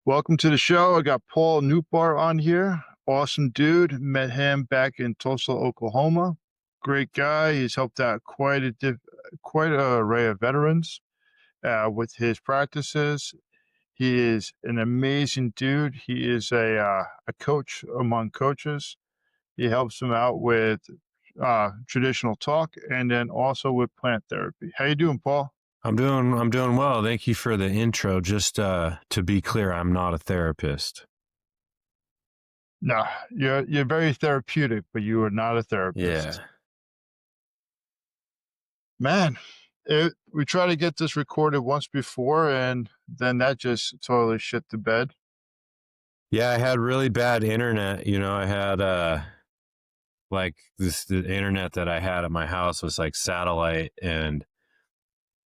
Welcome to the show. I got Paul Nootbaar on here. Awesome dude. Met him back in Tulsa, Oklahoma. Great guy. He's helped out quite an array of veterans with his practices. He is an amazing dude. He is a coach among coaches. He helps them out with traditional talk and then also with plant therapy. How you doing, Paul? I'm doing well. Thank you for the intro. Just to be clear, I'm not a therapist. No, you're very therapeutic, but you are not a therapist. Yeah. Man, we tried to get this recorded once before, and then that just totally shit the bed. Yeah, I had really bad internet. I had like the internet that I had at my house was like satellite, and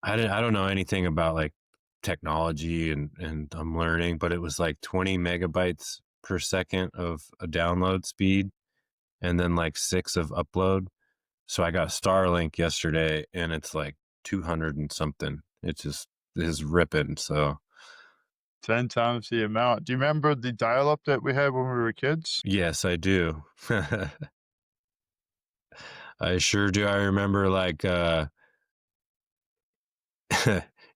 I don't know anything about like technology, and I'm learning, but it was like 20 megabytes per second of a download speed and then like 6 of upload. So I got Starlink yesterday and it's like 200 and something. It just is ripping. So 10 times the amount. Do you remember the dial-up that we had when we were kids? yes, I do. I sure do. I remember like,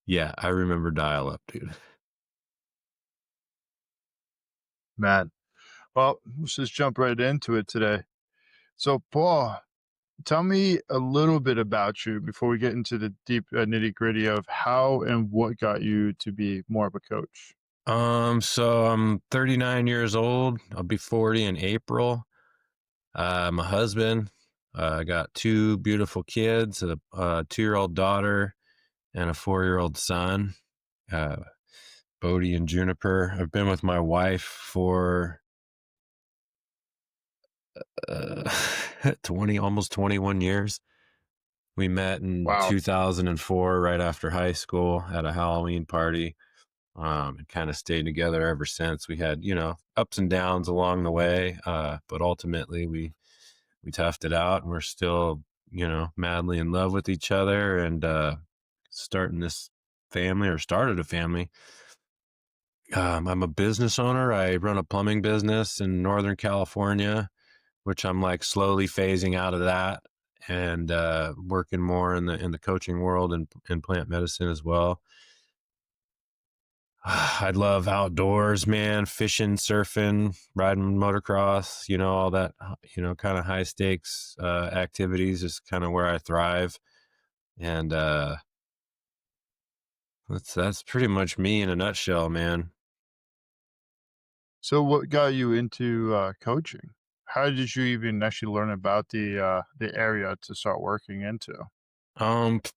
yeah, I remember dial up, dude. Man, well, let's just jump right into it today. So, Paul, tell me a little bit about you before we get into the deep nitty-gritty of how and what got you to be more of a coach. So I'm 39 years old. I'll be 40 in April. I'm a husband. I got 2 beautiful kids, a 2-year-old daughter and a 4-year-old son. Uh, Bodie and Juniper. I've been with my wife for uh, 20, almost 21 years. We met in Wow. 2004, right after high school, at a Halloween party, and kind of stayed together ever since. We had, ups and downs along the way, but ultimately we toughed it out, and we're still, madly in love with each other, and starting this family, or started a family. I'm a business owner. I run a plumbing business in Northern California, which I'm like slowly phasing out of that and working more in the coaching world and plant medicine as well. I love outdoors, man, fishing, surfing, riding motocross, all that, kind of high stakes activities is kind of where I thrive. And that's pretty much me in a nutshell, man. So what got you into coaching? How did you even actually learn about the area to start working into?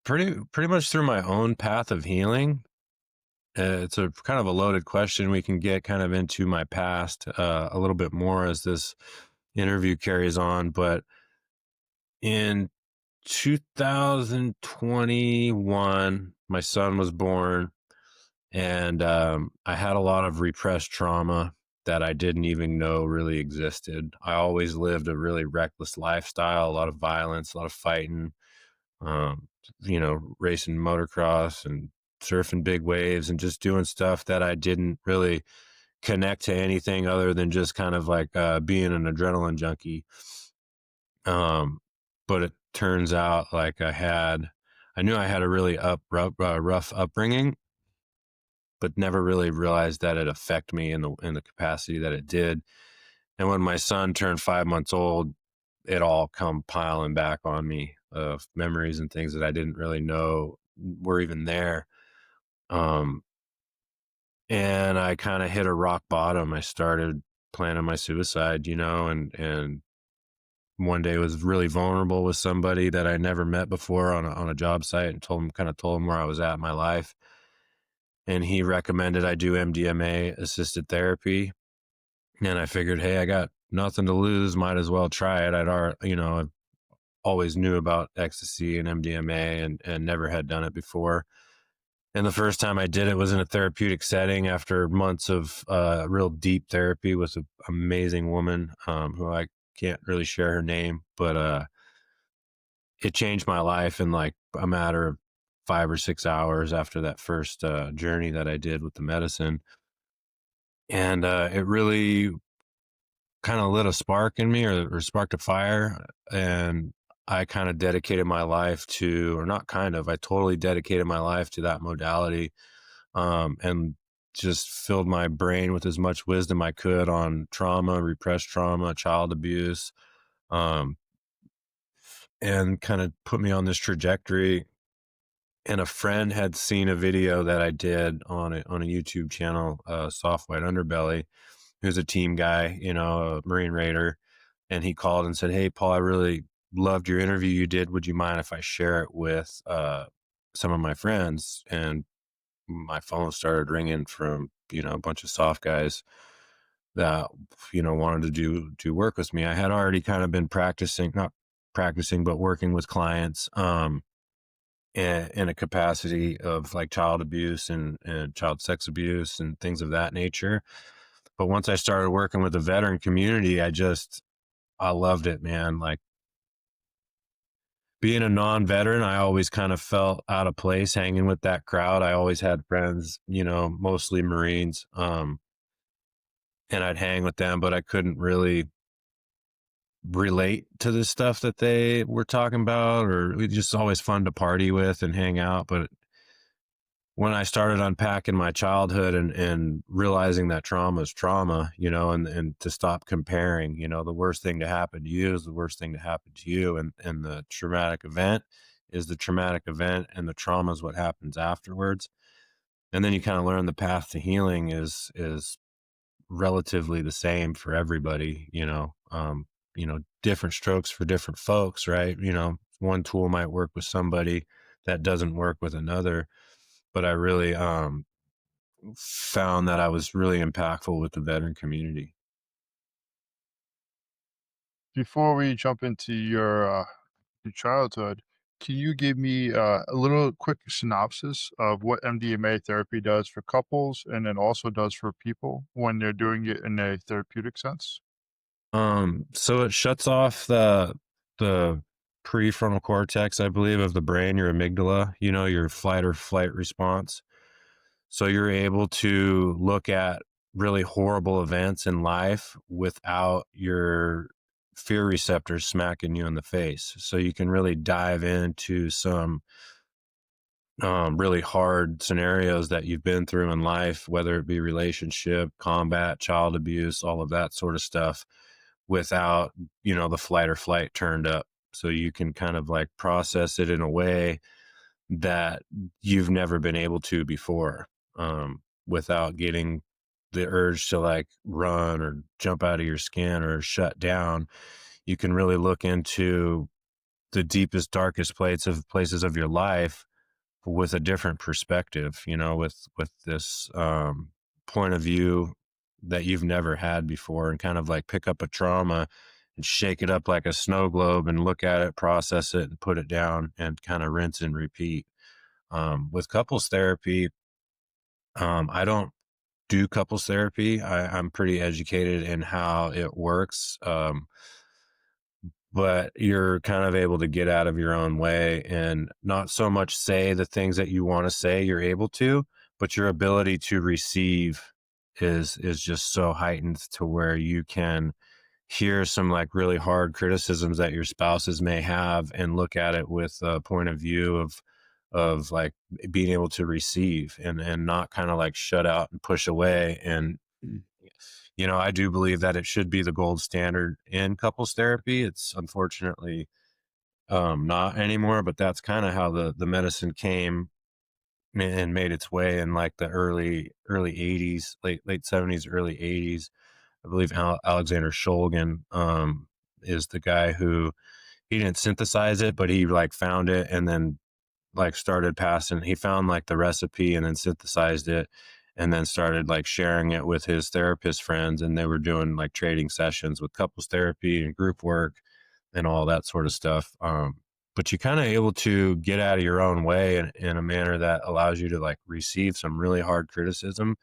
Pretty much through my own path of healing. It's a kind of a loaded question. We can get kind of into my past a little bit more as this interview carries on. But in 2021, my son was born, and I had a lot of repressed trauma that I didn't even know really existed. I always lived a really reckless lifestyle, a lot of violence, a lot of fighting, um, racing motocross and surfing big waves and just doing stuff that I didn't really connect to anything other than just kind of like being an adrenaline junkie. Um, but it turns out like I knew I had a really rough upbringing, but never really realized that it affected me in the capacity that it did. And when my son turned 5 months old, it all come piling back on me of memories and things that I didn't really know were even there. Um, and I kind of hit a rock bottom. I started planning my suicide, and one day was really vulnerable with somebody that I never met before on a job site, and told him where I was at in my life. And he recommended I do MDMA assisted therapy. And I figured, hey, I got nothing to lose. Might as well try it. I always knew about ecstasy and MDMA and never had done it before. And the first time I did it was in a therapeutic setting after months of real deep therapy with an amazing woman who I can't really share her name, but it changed my life in like a matter of 5 or 6 hours after that first journey that I did with the medicine. and it really kind of lit a spark in me, or sparked a fire. And I kind of dedicated my life to, or not kind of, I totally dedicated my life to that modality, and just filled my brain with as much wisdom I could on trauma, repressed trauma, child abuse, um, and kind of put me on this trajectory. And a friend had seen a video that I did on a YouTube channel, Soft White Underbelly, who's a team guy, a Marine Raider. And he called and said, "Hey, Paul, I really loved your interview you did. Would you mind if I share it with some of my friends?" And my phone started ringing from, a bunch of soft guys that, wanted to do work with me. I had already kind of been practicing, not practicing, but working with clients, in a capacity of like child abuse and child sex abuse and things of that nature. But once I started working with the veteran community, I loved it, man. Like, being a non-veteran, I always kind of felt out of place hanging with that crowd. I always had friends, mostly Marines, and I'd hang with them, but I couldn't really relate to the stuff that they were talking about, or it was just always fun to party with and hang out. But when I started unpacking my childhood and realizing that trauma is trauma, and to stop comparing, the worst thing to happen to you is the worst thing to happen to you. And the traumatic event is the traumatic event, and the trauma is what happens afterwards. And then you kind of learn the path to healing is relatively the same for everybody, different strokes for different folks, right? One tool might work with somebody that doesn't work with another. But I really found that I was really impactful with the veteran community. Before we jump into your childhood, can you give me a little quick synopsis of what MDMA therapy does for couples and then also does for people when they're doing it in a therapeutic sense? So it shuts off the prefrontal cortex, I believe, of the brain, your amygdala, your flight or flight response. So you're able to look at really horrible events in life without your fear receptors smacking you in the face. So you can really dive into some really hard scenarios that you've been through in life, whether it be relationship, combat, child abuse, all of that sort of stuff, without, the flight or flight turned up. So you can kind of like process it in a way that you've never been able to before, without getting the urge to like run or jump out of your skin or shut down. You can really look into the deepest, darkest places of your life with a different perspective, with this point of view that you've never had before, and kind of like pick up a trauma and shake it up like a snow globe and look at it, process it, and put it down, and kind of rinse and repeat. With couples therapy, I don't do couples therapy. I'm pretty educated in how it works. But you're kind of able to get out of your own way and not so much say the things that you want to say. You're able to, but your ability to receive is just so heightened to where you can hear some like really hard criticisms that your spouses may have and look at it with a point of view of like being able to receive and not kind of like shut out and push away. And I do believe that it should be the gold standard in couples therapy. It's unfortunately not anymore, but that's kind of how the medicine came and made its way in like the early 80s, late 70s, early 80s. I believe Alexander Shulgin is the guy who, he didn't synthesize it, but he like found it and then like started passing. He found like the recipe and then synthesized it, and then started like sharing it with his therapist friends, and they were doing like trading sessions with couples therapy and group work and all that sort of stuff. But you kind of able to get out of your own way in a manner that allows you to like receive some really hard criticism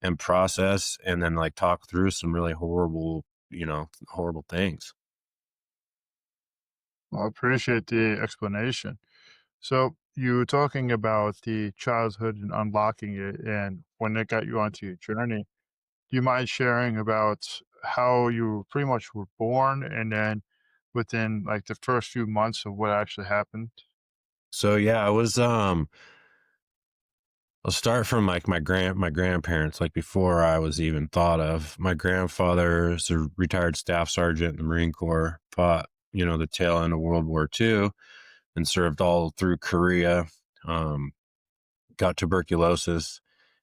and process, and then like talk through some really horrible things. Well, I appreciate the explanation. So you were talking about the childhood and unlocking it and when it got you onto your journey. Do you mind sharing about how you pretty much were born and then within like the first few months of what actually happened? So yeah, I'll start from like my grandparents, like before I was even thought of. My grandfather is a retired staff sergeant in the Marine Corps, fought, the tail end of World War II and served all through Korea. Um, got tuberculosis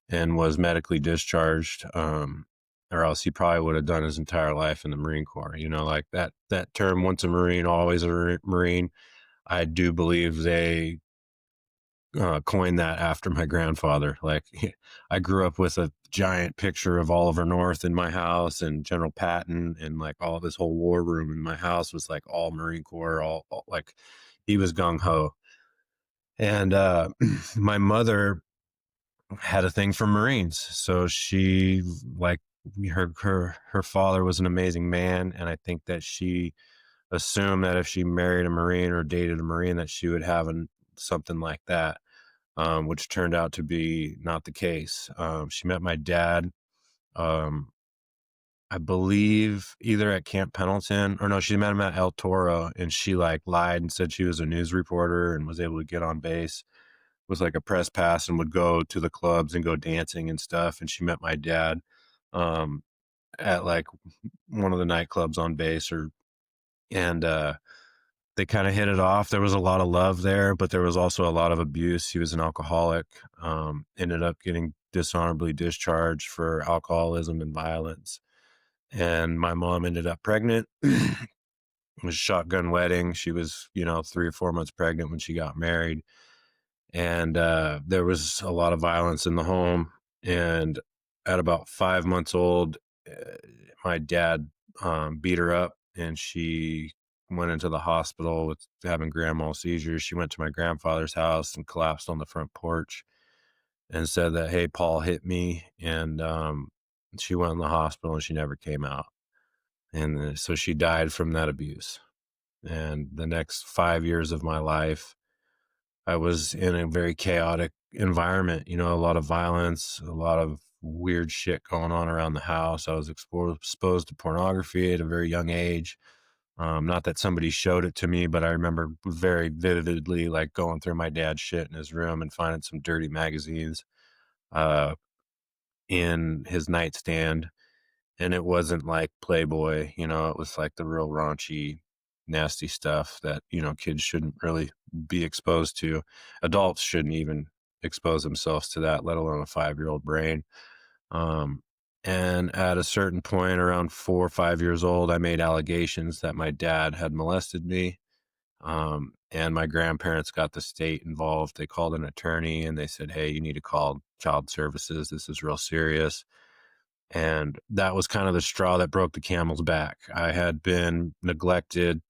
and was medically discharged. Or else he probably would have done his entire life in the Marine Corps. Like that term, once a Marine, always a Marine. I do believe they coined that after my grandfather. Like I grew up with a giant picture of Oliver North in my house and General Patton, and like all this whole war room in my house was like all Marine Corps, all like he was gung ho. And my mother had a thing for Marines, so she like her father was an amazing man, and I think that she assumed that if she married a Marine or dated a Marine, that she would have something like that, which turned out to be not the case. She met my dad, um, I believe, either at Camp Pendleton, or no, she met him at El Toro, and she like lied and said she was a news reporter and was able to get on base with like a press pass and would go to the clubs and go dancing and stuff. And she met my dad um, at like one of the nightclubs on base, and they kind of hit it off. There was a lot of love there, but there was also a lot of abuse. He was an alcoholic, ended up getting dishonorably discharged for alcoholism and violence. And my mom ended up pregnant. It was a shotgun wedding. She was, 3 or 4 months pregnant when she got married. And there was a lot of violence in the home. And at about 5 months old, uh, my dad beat her up, and she went into the hospital with having grand mal seizures. She went to my grandfather's house and collapsed on the front porch and said that, "Hey, Paul hit me," and she went in the hospital and she never came out. And so she died from that abuse. And the next 5 years of my life, I was in a very chaotic environment, a lot of violence, a lot of weird shit going on around the house. I was exposed to pornography at a very young age. Not that somebody showed it to me, but I remember very vividly like going through my dad's shit in his room and finding some dirty magazines uh, in his nightstand. And it wasn't like Playboy, it was like the real raunchy, nasty stuff that, kids shouldn't really be exposed to. Adults shouldn't even expose themselves to that, let alone a 5-year-old brain. Um, and at a certain point, around 4 or 5 years old, I made allegations that my dad had molested me. And my grandparents got the state involved. They called an attorney and they said, "Hey, you need to call child services. This is real serious." And that was kind of the straw that broke the camel's back. I had been neglected,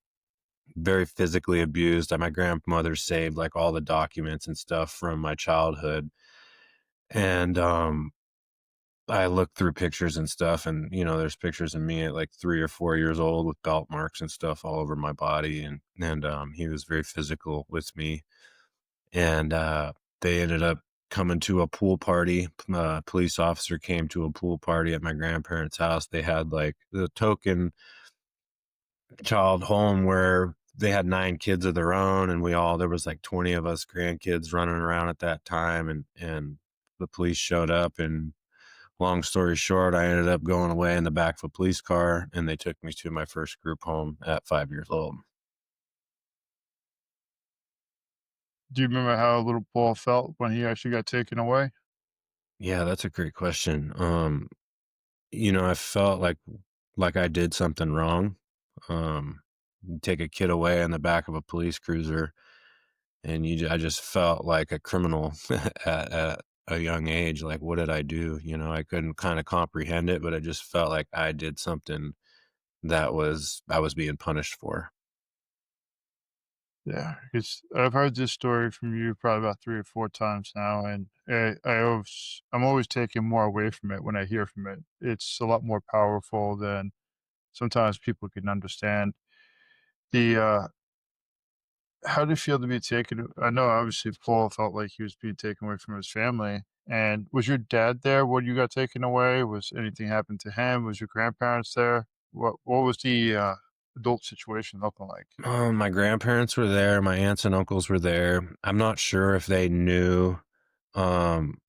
very physically abused. My grandmother saved like all the documents and stuff from my childhood. And I looked through pictures and stuff, and there's pictures of me at like 3 or 4 years old with belt marks and stuff all over my body. And he was very physical with me. And they ended up coming to a pool party. A police officer came to a pool party at my grandparents' house. They had like the token child home where they had 9 kids of their own, and there was like 20 of us grandkids running around at that time, and the police showed up. And long story short, I ended up going away in the back of a police car, and they took me to my first group home at 5 years old. Do you remember how little Paul felt when he actually got taken away? Yeah, that's a great question. I felt like I did something wrong. Um, you take a kid away in the back of a police cruiser, and I just felt like a criminal at a young age. Like, what did I do? I couldn't kind of comprehend it, but I just felt like I did something that I was being punished for. Yeah, because I've heard this story from you probably about 3 or 4 times now, and I'm always taking more away from it when I hear from it. It's a lot more powerful than sometimes people can understand. The, how do you feel to be taken I know obviously Paul felt like he was being taken away from his family, And was your dad there when you got taken away? Was anything happened to him? Was your grandparents there? What was the adult situation looking like? My grandparents were there, my aunts and uncles were there. I'm not sure if they knew um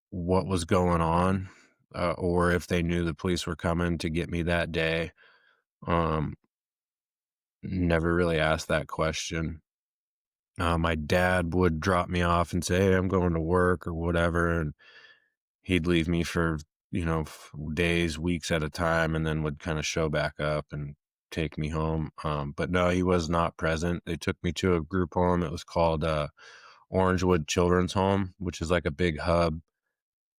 what was going on, or if they knew the police were coming to get me that day. Um, Never really asked that question. My dad would drop me off and say, "Hey, I'm going to work," or whatever, and he'd leave me for, days, weeks at a time, and then would kind of show back up and take me home. But no, he was not present. They took me to a group home. It was called Orangewood Children's Home, which is like a big hub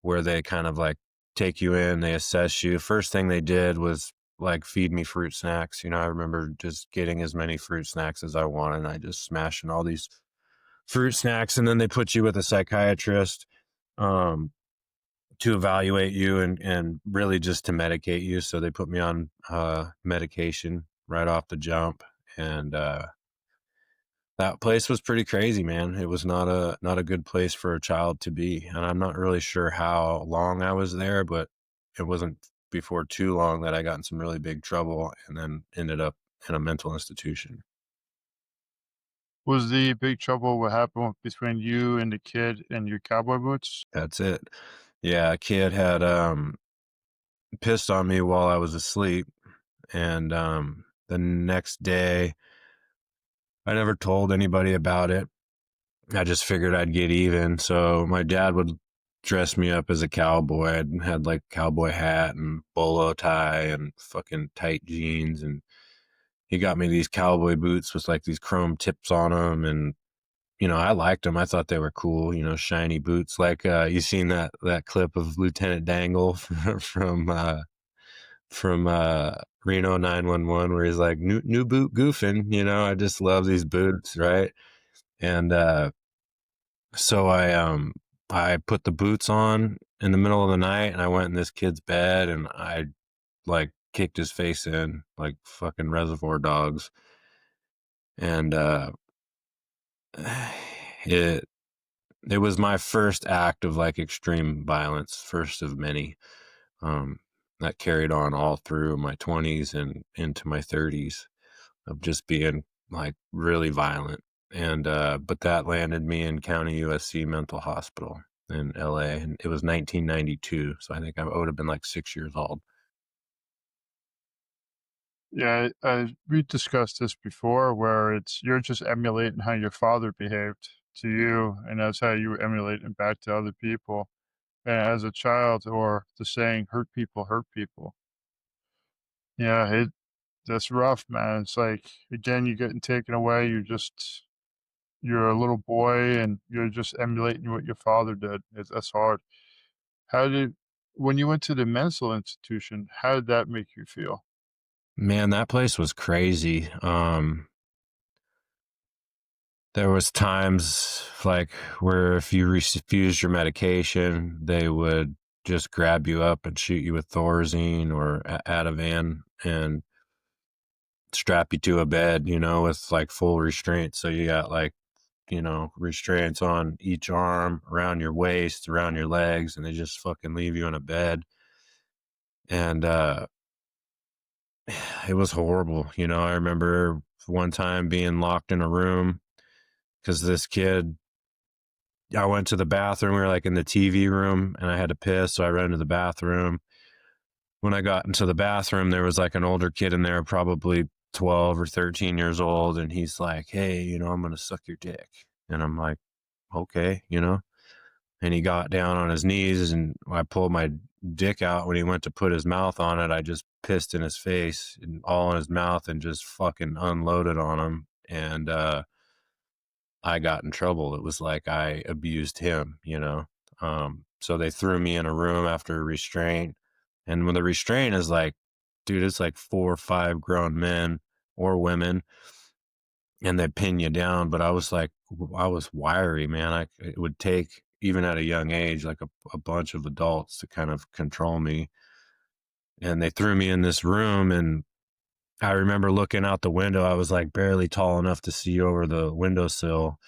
where they kind of like take you in, they assess you. First thing they did was like feed me fruit snacks. I remember just getting as many fruit snacks as I wanted, and I just smashing all these fruit snacks. And then they put you with a psychiatrist um, to evaluate you and really just to medicate you. So they put me on medication right off the jump. And that place was pretty crazy, man. It was not a good place for a child to be, and I'm not really sure how long I was there, but it wasn't before too long that I got in some really big trouble and then ended up in a mental institution. Was the big trouble what happened between you and the kid and your cowboy boots? That's it. Yeah, a kid had pissed on me while I was asleep, and the next day I never told anybody about it. I just figured I'd get even. So my dad would dress me up as a cowboy. I had like cowboy hat and bolo tie and fucking tight jeans. And he got me these cowboy boots with like these chrome tips on them. And, I liked them. I thought they were cool, shiny boots. Like, you seen that clip of Lieutenant Dangle from Reno 911 where he's like, new boot goofing, I just love these boots. Right. And, so I put the boots on in the middle of the night and I went in this kid's bed and I like kicked his face in like fucking Reservoir Dogs. And it it was my first act of like extreme violence, first of many. Um that carried on all through my 20s and into my 30s of just being like really violent. And but that landed me in County USC Mental Hospital in LA, and it was 1992, so I think I would have been like 6 years old. Yeah, we discussed this before, where it's you're just emulating how your father behaved to you, and that's how you emulate it back to other people. And as a child, or the saying, hurt people." Yeah, that's rough, man. It's like again, you're getting taken away. You're a little boy, and you're just emulating what your father did. That's hard. How did when you went to the mental institution? How did that make you feel? Man, that place was crazy. There was times like where if you refused your medication, they would just grab you up and shoot you with Thorazine or Ativan and strap you to a bed, with like full restraint. So you got like, restraints on each arm, around your waist, around your legs, and they just fucking leave you in a bed. And it was horrible. I remember one time being locked in a room because this kid, I went to the bathroom. We were like in the TV room and I had to piss. So I ran to the bathroom. When I got into the bathroom, there was like an older kid in there, probably 12 or 13 years old. And he's like, "Hey, I'm going to suck your dick." And I'm like, "Okay," and he got down on his knees and I pulled my dick out. When he went to put his mouth on it, I just pissed in his face and all in his mouth and just fucking unloaded on him. And I got in trouble. It was like I abused him. So they threw me in a room after restraint. And when the restraint is like, dude, it's like 4 or 5 grown men or women and they pin you down. But I was like, I was wiry, man. It would take, even at a young age, like a bunch of adults to kind of control me. And they threw me in this room. And I remember looking out the window. I was like barely tall enough to see over the windowsill.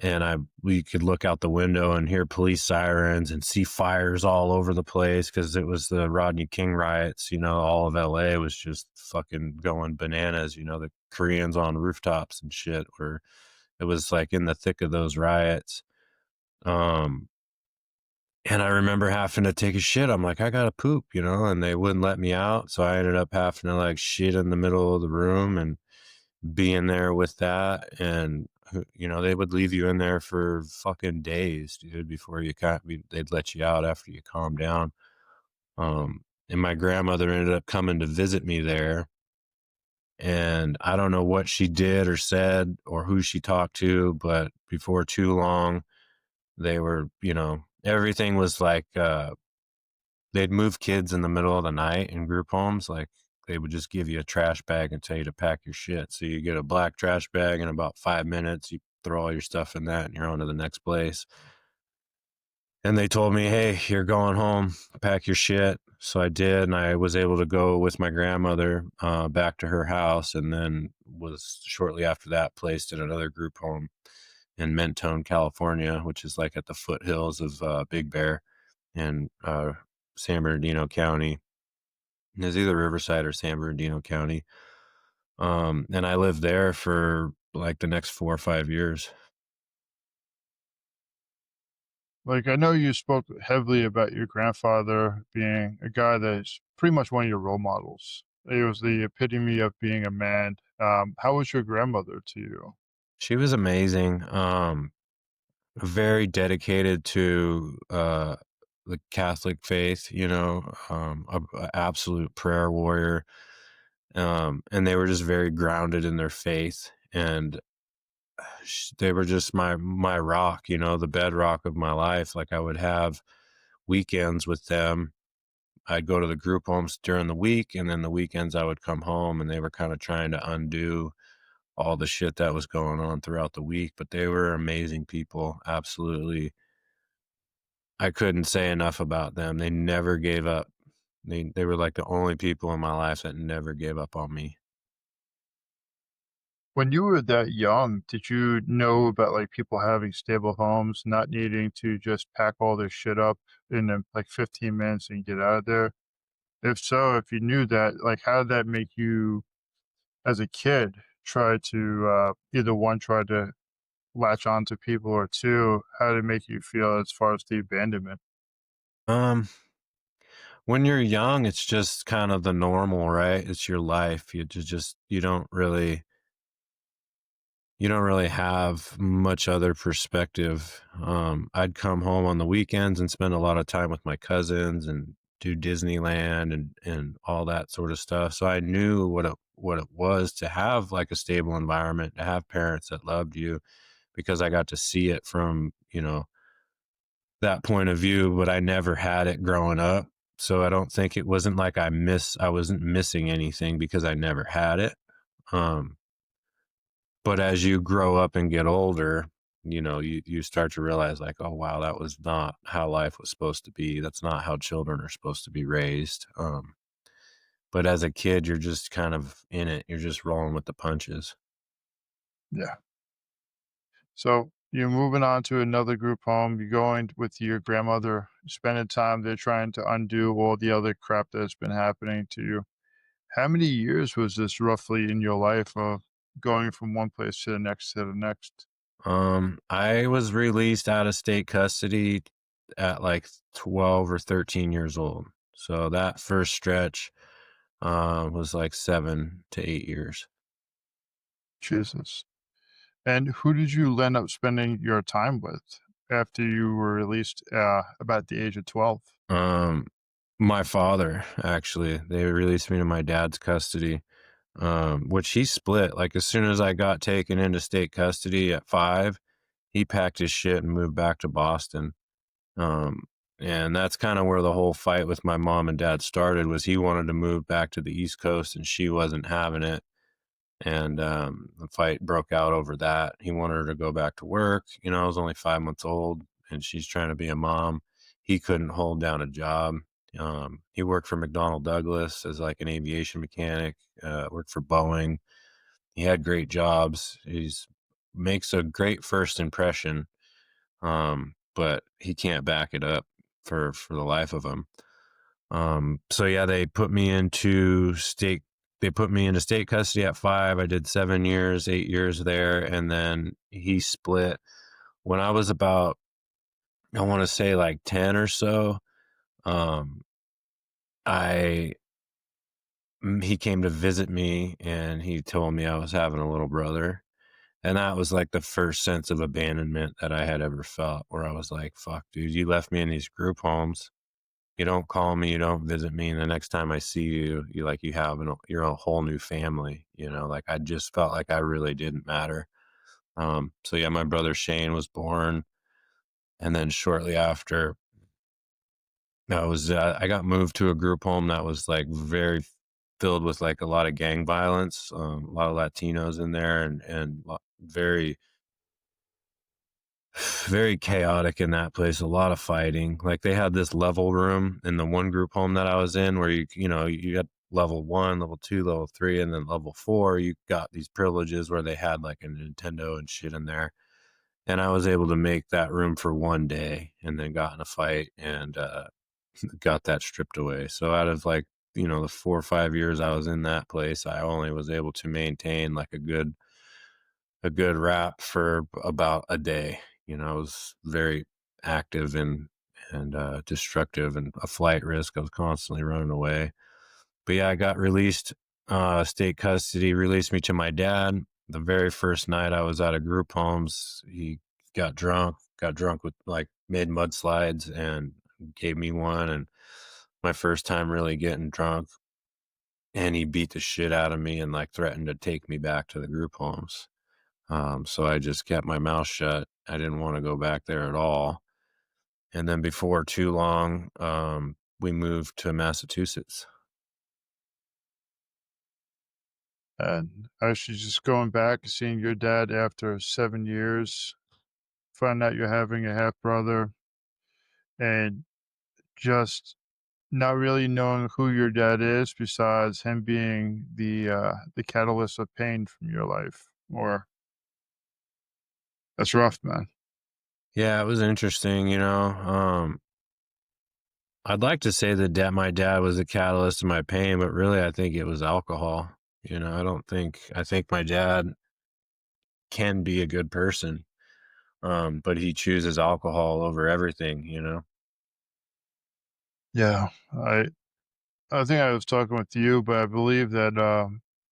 and we could look out the window and hear police sirens and see fires all over the place because it was the Rodney King riots. All of LA was just fucking going bananas. The Koreans on rooftops and shit. Or it was like in the thick of those riots. Um, and I remember having to take a shit. I'm like, I gotta poop, and they wouldn't let me out, so I ended up having to like shit in the middle of the room and be in there with that. And they would leave you in there for fucking days, dude, before they'd let you out after you calm down. And my grandmother ended up coming to visit me there, and I don't know what she did or said or who she talked to, but before too long they were, everything was like they'd move kids in the middle of the night in group homes. Like, they would just give you a trash bag and tell you to pack your shit. So you get a black trash bag in about 5 minutes, you throw all your stuff in that, and you're on to the next place. And they told me, hey, you're going home, pack your shit. So I did, and I was able to go with my grandmother back to her house, and then was shortly after that placed in another group home in Mentone, California, which is like at the foothills of Big Bear in San Bernardino County. It's either Riverside or San Bernardino County. And I lived there for like the next 4 or 5 years. Like, I know you spoke heavily about your grandfather being a guy that's pretty much one of your role models. He was the epitome of being a man. How was your grandmother to you? She was amazing. Very dedicated to the Catholic faith, a absolute prayer warrior. And they were just very grounded in their faith. And they were just my rock, the bedrock of my life. Like, I would have weekends with them. I'd go to the group homes during the week, and then the weekends I would come home, and they were kind of trying to undo all the shit that was going on throughout the week. But they were amazing people. Absolutely. I couldn't say enough about them. They never gave up. They were like the only people in my life that never gave up on me. When you were that young, did you know about like people having stable homes, not needing to just pack all their shit up in like 15 minutes and get out of there? If so, if you knew that, like, how did that make you as a kid try to either one, try to latch on to people, or two, how did it make you feel as far as the abandonment? Um, when you're young, it's just kind of the normal, right? It's your life. You don't really have much other perspective. I'd come home on the weekends and spend a lot of time with my cousins and do Disneyland and all that sort of stuff. So I knew what it was to have like a stable environment, to have parents that loved you, because I got to see it from, that point of view, but I never had it growing up. So I don't think it wasn't like I wasn't missing anything because I never had it. Um, but as you grow up and get older, you start to realize like, oh wow, that was not how life was supposed to be. That's not how children are supposed to be raised. But as a kid, you're just kind of in it. You're just rolling with the punches. Yeah. So you're moving on to another group home. You're going with your grandmother, spending time there trying to undo all the other crap that's been happening to you. How many years was this roughly in your life of going from one place to the next to the next? I was released out of state custody at like 12 or 13 years old. So that first stretch was like 7 to 8 years. Jesus. And who did you end up spending your time with after you were released about the age of 12? Um, my father, actually, they released me to my dad's custody, which he split. Like, as soon as I got taken into state custody at 5, he packed his shit and moved back to Boston. Um, and that's kind of where the whole fight with my mom and dad started. Was he wanted to move back to the East Coast and she wasn't having it. And the fight broke out over that. He wanted her to go back to work. I was only 5 months old, and she's trying to be a mom. He couldn't hold down a job. He worked for McDonnell Douglas as like an aviation mechanic. Worked for Boeing. He had great jobs. He's makes a great first impression, but he can't back it up for the life of him. So yeah, they put me into state custody at 5. I did 7 years, 8 years there, and then he split when I was about, I want to say like 10 or so. Um, I he came to visit me and he told me I was having a little brother. And that was like the first sense of abandonment that I had ever felt, where I was like, fuck, dude, you left me in these group homes. You don't call me, you don't visit me. And the next time I see you, you have you're a whole new family, like I just felt like I really didn't matter. So yeah, my brother Shane was born. And then shortly after, I got moved to a group home that was like very filled with like a lot of gang violence, a lot of Latinos in there, and very, very chaotic in that place. A lot of fighting. Like they had this level room in the one group home that I was in, where you got level 1, level 2, level 3, and then level 4. You got these privileges where they had like a Nintendo and shit in there. And I was able to make that room for one day, and then got in a fight and got that stripped away. So out of like, the 4 or 5 years I was in that place, I only was able to maintain like a good rap for about a day. I was very active and destructive and a flight risk. I was constantly running away. But yeah, I got released, state custody, released me to my dad. The very first night I was out of group homes, he got drunk with like made mudslides and gave me one. And my first time really getting drunk, and he beat the shit out of me and like threatened to take me back to the group homes. So I just kept my mouth shut. I didn't want to go back there at all. And then before too long, we moved to Massachusetts. And actually, just going back and seeing your dad after 7 years, finding out you're having a half brother, and just not really knowing who your dad is besides him being the catalyst of pain from your life. Or that's rough, man. Yeah, it was interesting. I'd like to say that my dad was the catalyst of my pain, but really I think it was alcohol. I think my dad can be a good person, but he chooses alcohol over everything. Yeah, I think I was talking with you, but I believe that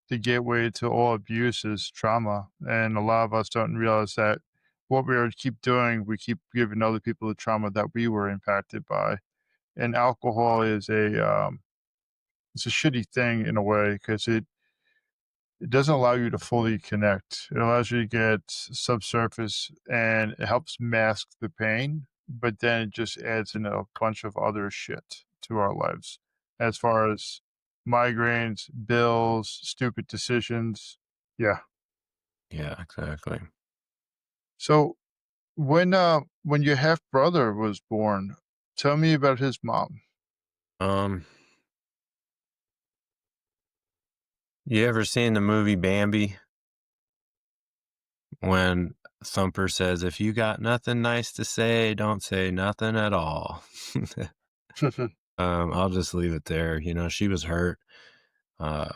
the gateway to all abuse is trauma, and a lot of us don't realize that what we are keep doing, we keep giving other people the trauma that we were impacted by. And alcohol is it's a shitty thing in a way because it doesn't allow you to fully connect. It allows you to get subsurface and it helps mask the pain, but then it just adds in a bunch of other shit to our lives as far as migraines, bills, stupid decisions. Yeah. Yeah, exactly. So when your half brother was born, tell me about his mom. Um, you ever seen the movie Bambi? When Thumper says, "If you got nothing nice to say, don't say nothing at all." I'll just leave it there. She was hurt. Uh,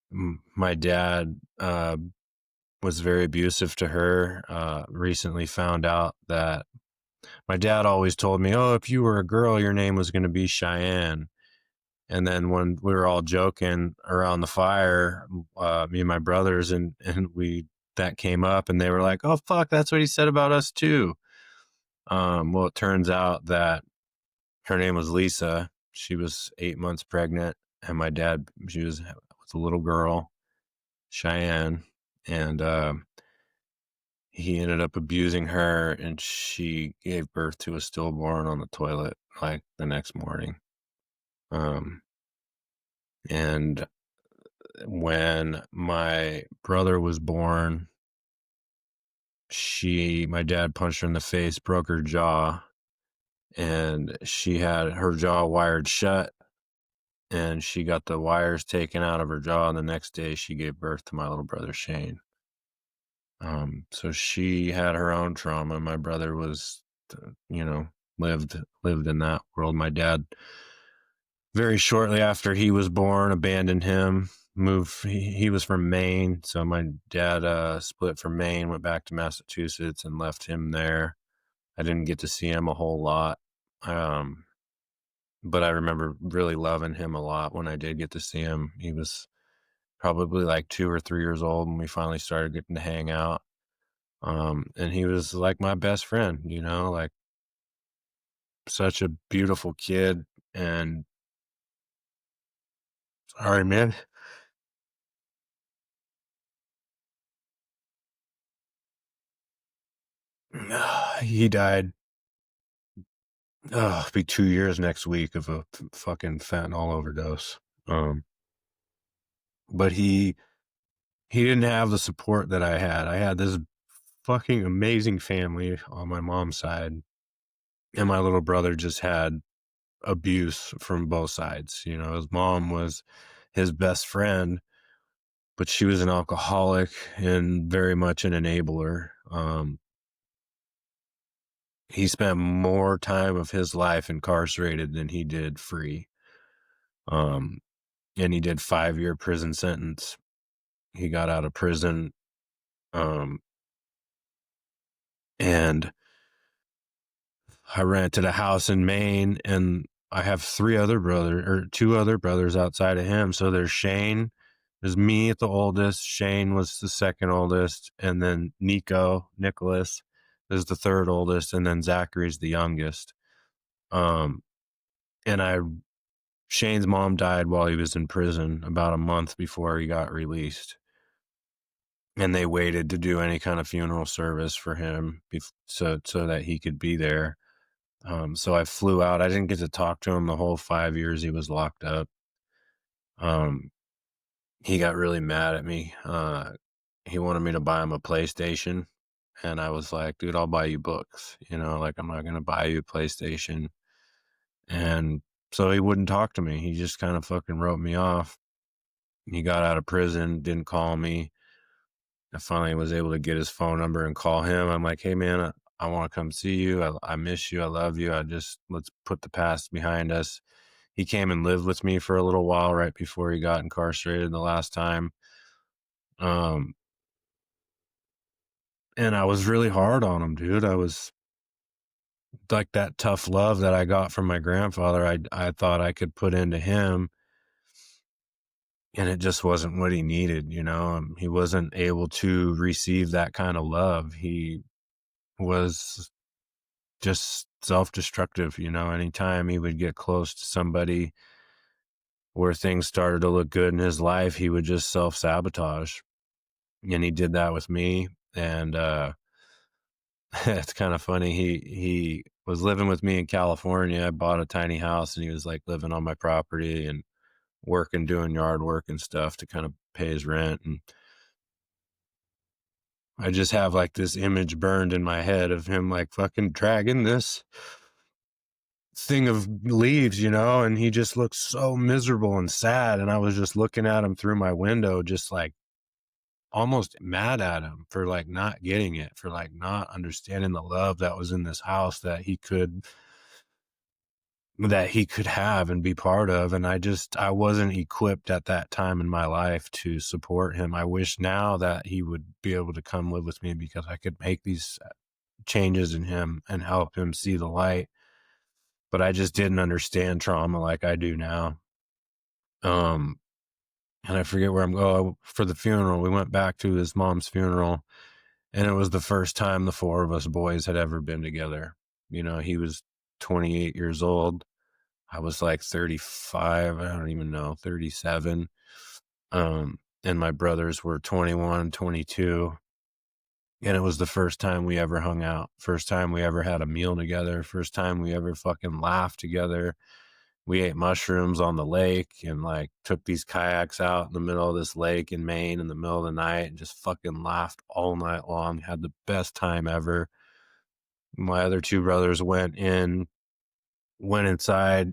my dad was very abusive to her. Recently found out that my dad always told me, "Oh, if you were a girl, your name was going to be Cheyenne." And then when we were all joking around the fire, me and my brothers, and that came up, and they were like, "Oh fuck, that's what he said about us too." Well, it turns out that her name was Lisa. She was 8 months pregnant, and my dad, she was a little girl, Cheyenne, and he ended up abusing her, and she gave birth to a stillborn on the toilet like the next morning. Um, and when my brother was born, my dad punched her in the face, broke her jaw, and she had her jaw wired shut, and she got the wires taken out of her jaw. And the next day she gave birth to my little brother, Shane. So she had her own trauma. My brother was, you know, lived in that world. My dad, very shortly after he was born, abandoned him. He was from Maine, so my dad split from Maine, went back to Massachusetts, and left him there. I didn't get to see him a whole lot, um, but I remember really loving him a lot when I did get to see him. He was probably like 2 or 3 years old when we finally started getting to hang out. And he was like my best friend, you know, like such a beautiful kid. And sorry, man. He died. It'll be 2 years next week of a fucking fentanyl overdose. Um, but he didn't have the support that I had. I had this fucking amazing family on my mom's side, and my little brother just had abuse from both sides. You know, his mom was his best friend, but she was an alcoholic and very much an enabler. He spent more time of his life incarcerated than he did free. Um, and he did 5-year prison sentence. He got out of prison, um, and I rented a house in Maine, and I have two other brothers outside of him. So there's Shane, there's me at the oldest. Shane was the second oldest, and then Nicholas is the third oldest, and then Zachary's the youngest. Um, and Shane's mom died while he was in prison about a month before he got released. And they waited to do any kind of funeral service for him so that he could be there. So I flew out. I didn't get to talk to him the whole 5 years he was locked up. Um, he got really mad at me. He wanted me to buy him a PlayStation. And I was like, dude, I'll buy you books. You know, like I'm not going to buy you a PlayStation. And so he wouldn't talk to me. He just kind of fucking wrote me off. He got out of prison, didn't call me. I finally was able to get his phone number and call him. I'm like, hey, man, I want to come see you. I miss you. I love you. Let's put the past behind us. He came and lived with me for a little while right before he got incarcerated the last time. Um, and I was really hard on him, dude. I was like that tough love that I got from my grandfather. I thought I could put into him, and it just wasn't what he needed. You know, he wasn't able to receive that kind of love. He was just self-destructive, you know. Anytime he would get close to somebody where things started to look good in his life, he would just self-sabotage. And he did that with me. And it's kind of funny. He was living with me in California. I bought a tiny house, and he was like living on my property and working, doing yard work and stuff to kind of pay his rent. And I just have like this image burned in my head of him like fucking dragging this thing of leaves, you know, and he just looked so miserable and sad. And I was just looking at him through my window, just like almost mad at him for like not getting it, for like not understanding the love that was in this house that he could have and be part of. And I wasn't equipped at that time in my life to support him. I wish now that he would be able to come live with me, because I could make these changes in him and help him see the light. But I just didn't understand trauma like I do now. Um, and I forget where I'm going for the funeral. We went back to his mom's funeral, and it was the first time the four of us boys had ever been together. You know, he was 28 years old. I was like 35. I don't even know, 37. And my brothers were 21, 22. And it was the first time we ever hung out. First time we ever had a meal together. First time we ever fucking laughed together. We ate mushrooms on the lake and like took these kayaks out in the middle of this lake in Maine in the middle of the night and just fucking laughed all night long. Had the best time ever. My other two brothers went inside,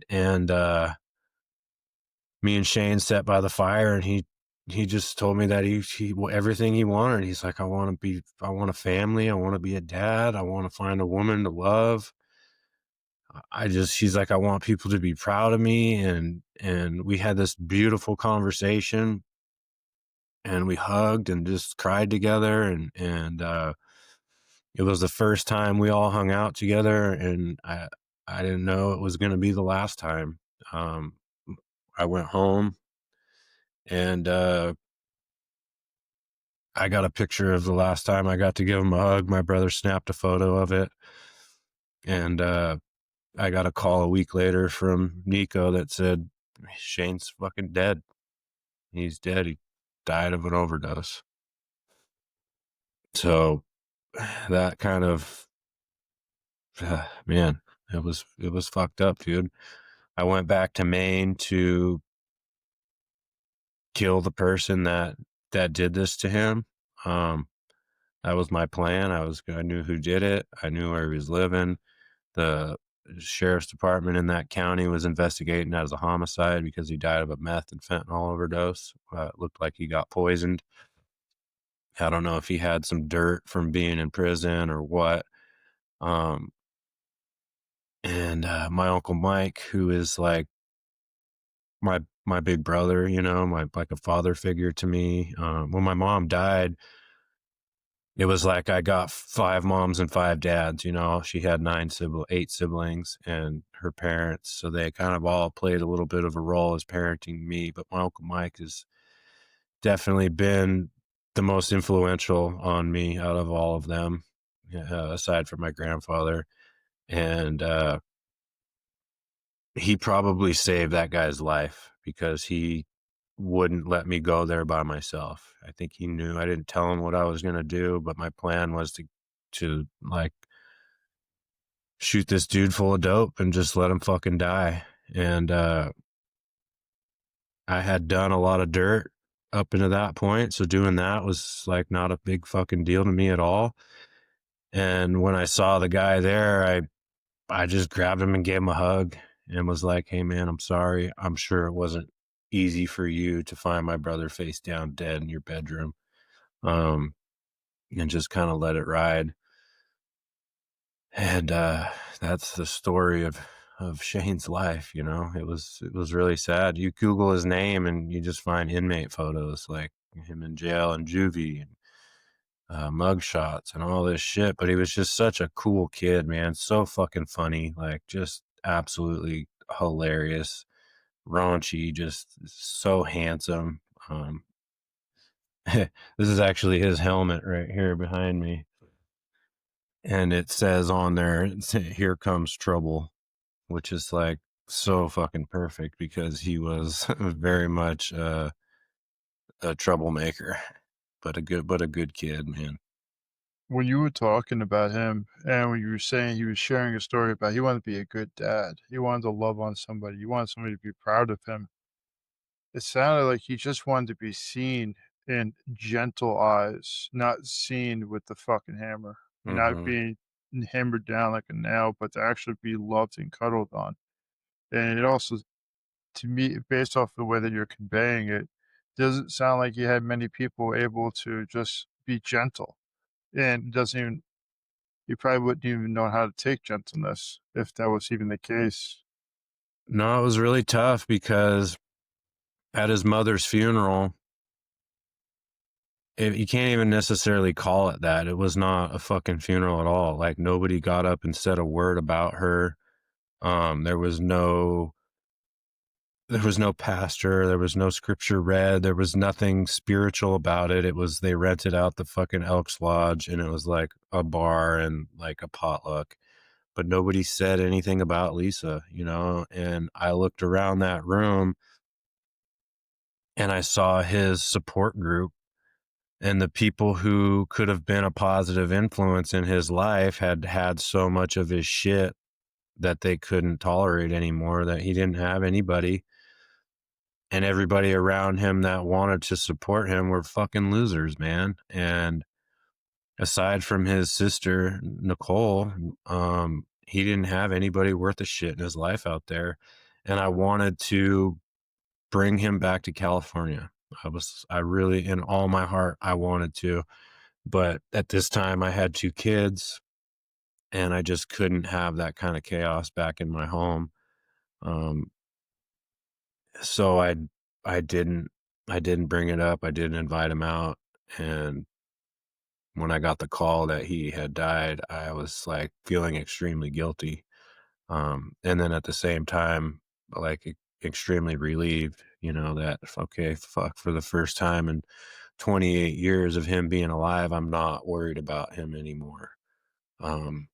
and me and Shane sat by the fire, and he he just told me that everything he wanted. He's like, I want a family. I want to be a dad. I want to find a woman to love. She's like, I want people to be proud of me. And we had this beautiful conversation and we hugged and just cried together. And it was the first time we all hung out together. And I didn't know it was going to be the last time. Um, I went home and I got a picture of the last time I got to give him a hug. My brother snapped a photo of it. And I got a call a week later from Nico that said, Shane's fucking dead. He's dead. He died of an overdose. So that kind of, man, it was fucked up, dude. I went back to Maine to kill the person that did this to him. Um, that was my plan. I knew who did it. I knew where he was living. The sheriff's department in that county was investigating that as a homicide because he died of a meth and fentanyl overdose. It looked like he got poisoned. I don't know if he had some dirt from being in prison or what. Um, and my uncle Mike, who is like my big brother, you know, my like a father figure to me. When my mom died, it was like I got 5 moms and 5 dads, you know. She had 8 siblings and her parents, so they kind of all played a little bit of a role as parenting me. But my Uncle Mike has definitely been the most influential on me out of all of them, aside from my grandfather. And he probably saved that guy's life because he wouldn't let me go there by myself. I think he knew. I didn't tell him what I was going to do, but my plan was to like shoot this dude full of dope and just let him fucking die. And I had done a lot of dirt up into that point, so doing that was like not a big fucking deal to me at all. And when I saw the guy there, I just grabbed him and gave him a hug and was like, "Hey man, I'm sorry. I'm sure it wasn't easy for you to find my brother face down dead in your bedroom." Um, and just kind of let it ride. And that's the story of Shane's life, you know. It was really sad. You Google his name and you just find inmate photos like him in jail and juvie and mug shots and all this shit. But he was just such a cool kid, man. So fucking funny, like just absolutely hilarious, raunchy, just so handsome. Um, this is actually his helmet right here behind me. And it says on there, "Here comes trouble," which is like so fucking perfect because he was very much a troublemaker, but a good kid, man. When you were talking about him and when you were saying he was sharing a story about he wanted to be a good dad, he wanted to love on somebody, he wanted somebody to be proud of him. It sounded like he just wanted to be seen in gentle eyes, not seen with the fucking hammer. You're not Mm-hmm. being hammered down like a nail, but to actually be loved and cuddled on. And it also, to me, based off the way that you're conveying it, doesn't sound like you had many people able to just be gentle. And it doesn't even, you probably wouldn't even know how to take gentleness if that was even the case. No, it was really tough because at his mother's funeral, you can't even necessarily call it that. It was not a fucking funeral at all. Like nobody got up and said a word about her. There was no pastor, there was no scripture read, there was nothing spiritual about it. It was they rented out the fucking Elks Lodge and it was like a bar and like a potluck. But nobody said anything about Lisa, you know? And I looked around that room and I saw his support group and the people who could have been a positive influence in his life had had so much of his shit that they couldn't tolerate anymore, that he didn't have anybody. And everybody around him that wanted to support him were fucking losers, man. And aside from his sister, Nicole, he didn't have anybody worth a shit in his life out there. And I wanted to bring him back to California. I really, in all my heart, I wanted to, but at this time I had 2 kids and I just couldn't have that kind of chaos back in my home. Um, so I didn't I didn't bring it up. I didn't invite him out. And when I got the call that he had died, I was like feeling extremely guilty. And then at the same time, like extremely relieved, that okay, fuck, for the first time in 28 years of him being alive, I'm not worried about him anymore. Um,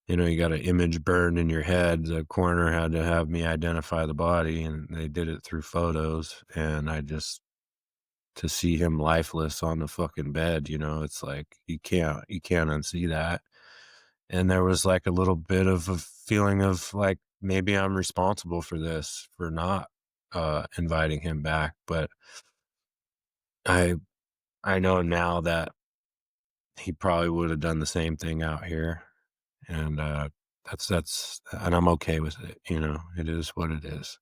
you got an image burned in your head. The coroner had to have me identify the body, and they did it through photos. And to see him lifeless on the fucking bed, it's like you can't unsee that. And there was like a little bit of a feeling of like maybe I'm responsible for this, for not inviting him back. But I I know now that he probably would have done the same thing out here. And that's and I'm okay with it, it is what it is.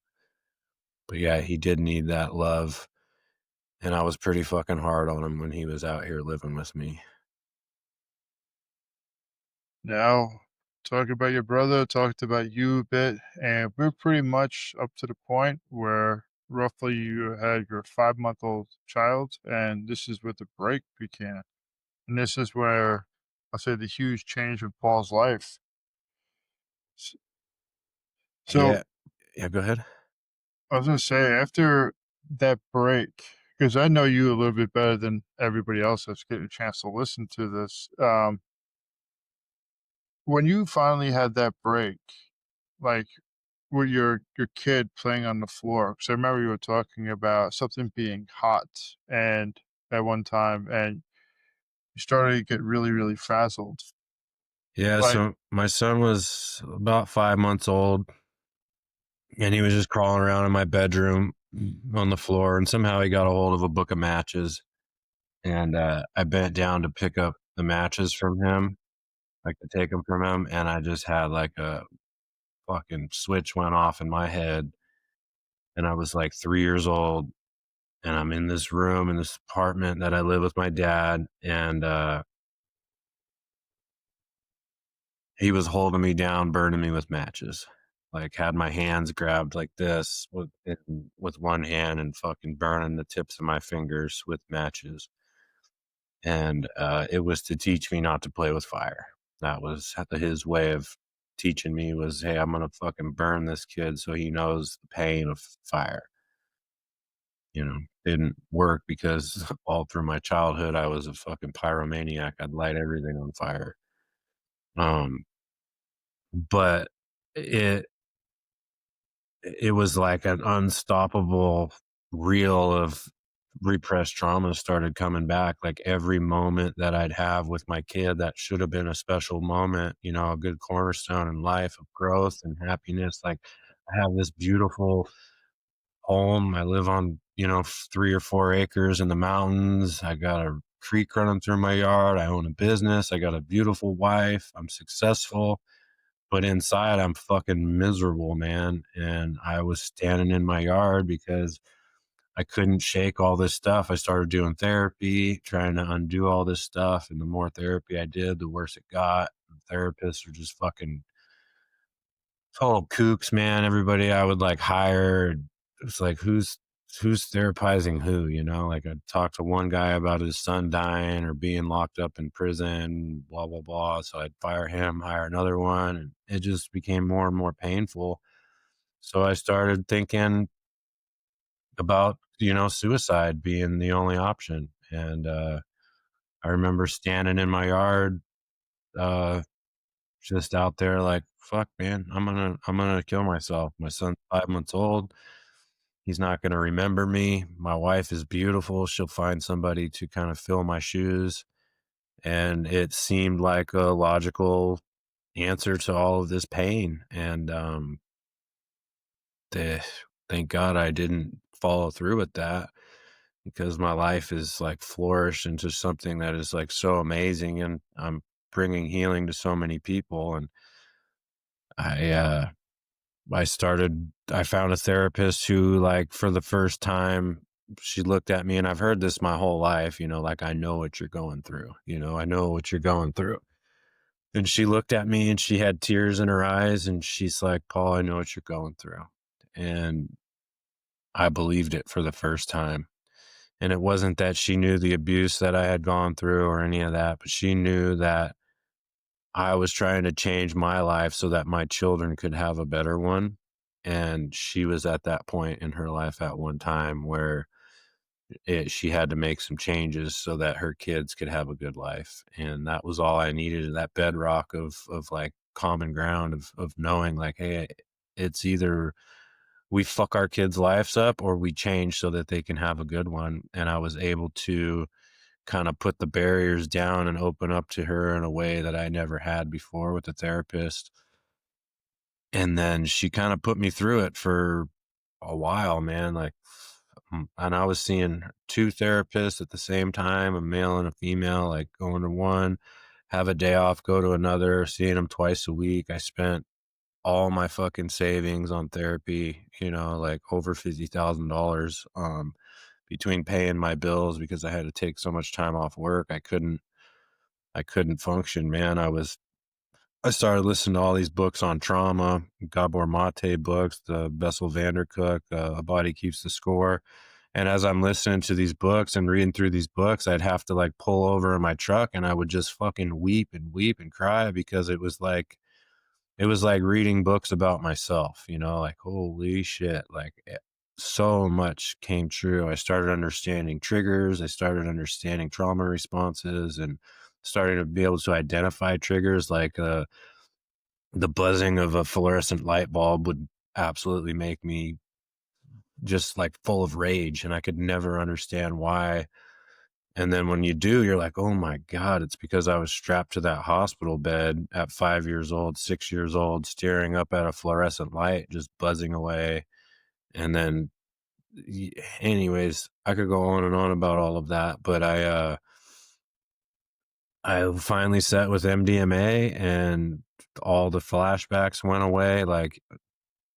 But yeah, he did need that love, and I was pretty fucking hard on him when he was out here living with me. Now, talking about your brother, talked about you a bit, and we're pretty much up to the point where roughly you had your 5-month-old child, and this is where the break began. And this is where I'll say the huge change in Paul's life. S- So Yeah. Yeah, go ahead. I was gonna say after that break, because I know you a little bit better than everybody else that's getting a chance to listen to this. When you finally had that break, like with your kid playing on the floor, because I remember you were talking about something being hot and at one time, and you started to get really, really frazzled. Yeah, Like, so my son was about 5 months old, and he was just crawling around in my bedroom on the floor, and somehow he got a hold of a book of matches, and, I bent down to pick up the matches from him, like, to take them from him, and I just had, like, a fucking switch went off in my head, and I was, like, 3 years old, and I'm in this room in this apartment that I live with my dad, and, he was holding me down, burning me with matches. Like, had my hands grabbed like this with one hand and fucking burning the tips of my fingers with matches. And, it was to teach me not to play with fire. That was his way of teaching me was, "Hey, I'm gonna fucking burn this kid so he knows the pain of fire." Didn't work because all through my childhood, I was a fucking pyromaniac. I'd light everything on fire. Um, but it it was like an unstoppable reel of repressed trauma started coming back. Like every moment that I'd have with my kid that should have been a special moment, a good cornerstone in life of growth and happiness. Like I have this beautiful home. I live on, 3 or 4 acres in the mountains. I got a creek running through my yard. I own a business. I got a beautiful wife. I'm successful, but inside I'm fucking miserable, man. And I was standing in my yard because I couldn't shake all this stuff. I started doing therapy, trying to undo all this stuff. And the more therapy I did, the worse it got. The therapists are just fucking total kooks, man. Everybody I would like hire, it's like who's therapizing who, Like I'd talk to one guy about his son dying or being locked up in prison, blah blah blah. So I'd fire him, hire another one, and it just became more and more painful. So I started thinking about, suicide being the only option. And I remember standing in my yard, uh just out there like, fuck man, I'm gonna kill myself. My son's 5 months old. He's not gonna remember me. My wife is beautiful. She'll find somebody to kind of fill my shoes. And it seemed like a logical answer to all of this pain. And the, thank God I didn't follow through with that because my life is like flourished into something that is like so amazing, and I'm bringing healing to so many people. And I I started I found a therapist who, like, for the first time, she looked at me, and I've heard this my whole life, like, I know what you're going through, I know what you're going through. And she looked at me and she had tears in her eyes and she's like, Paul, I know what you're going through. And I believed it for the first time. And it wasn't that she knew the abuse that I had gone through or any of that, but she knew that I was trying to change my life so that my children could have a better one. And she was at that point in her life at one time where she had to make some changes so that her kids could have a good life. And that was all I needed, that bedrock of like common ground of knowing like, hey, it's either we fuck our kids' lives up or we change so that they can have a good one. And I was able to kind of put the barriers down and open up to her in a way that I never had before with the therapist. And then she kind of put me through it for a while, man. Like, and I was seeing two therapists at the same time, a male and a female, like going to one, have a day off, go to another, seeing them twice a week. I spent all my fucking savings on therapy, like over $50,000, between paying my bills because I had to take so much time off work. I couldn't function, man. I started listening to all these books on trauma, Gabor Mate books, the Bessel van der Kolk, A Body Keeps the Score. And as I'm listening to these books and reading through these books, I'd have to like pull over in my truck and I would just fucking weep and cry because it was like reading books about myself, like, holy shit, like so much came true. I started understanding triggers. I started understanding trauma responses and starting to be able to identify triggers like the buzzing of a fluorescent light bulb would absolutely make me just like full of rage and I could never understand why. And then when you do, you're like, oh my God, it's because I was strapped to that hospital bed at 5 years old, 6 years old, staring up at a fluorescent light, just buzzing away. And then, anyways, I could go on and on about all of that, but I finally sat with MDMA and all the flashbacks went away. Like,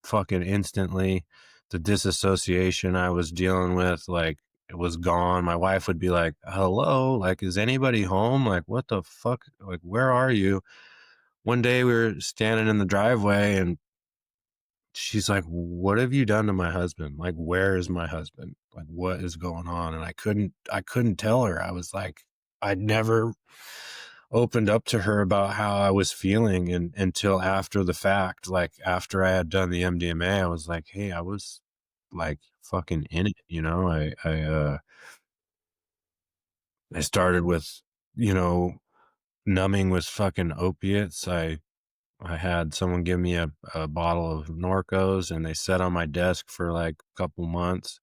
fucking instantly. The disassociation I was dealing with, like, it was gone. My wife would be like, hello, like, is anybody home? Like, what the fuck? Like, where are you? One day we were standing in the driveway and she's like, what have you done to my husband? Like, where is my husband? Like, what is going on? And I couldn't tell her. I was like, I'd never opened up to her about how I was feeling and until after the fact, like after I had done the MDMA, I was like, hey, I was like fucking in it, I started with, you know, numbing with fucking opiates. I had someone give me a bottle of Norcos and they sat on my desk for like a couple months.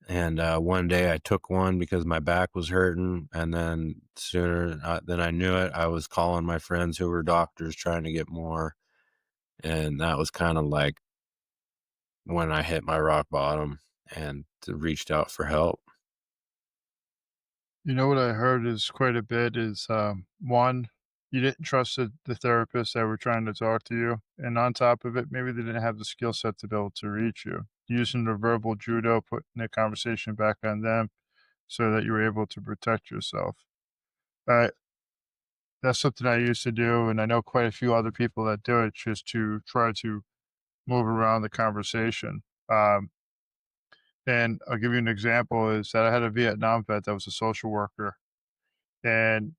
And one day I took one because my back was hurting. And then sooner than I knew it, I was calling my friends who were doctors trying to get more. And that was kind of like when I hit my rock bottom and reached out for help. You know what I heard is quite a bit is, one, you didn't trust the therapists that were trying to talk to you, and on top of it, maybe they didn't have the skill set to be able to reach you. Using the verbal judo, putting the conversation back on them so that you were able to protect yourself. Uh, that's something I used to do, and I know quite a few other people that do it just to try to move around the conversation. And I'll give you an example is that I had a Vietnam vet that was a social worker, and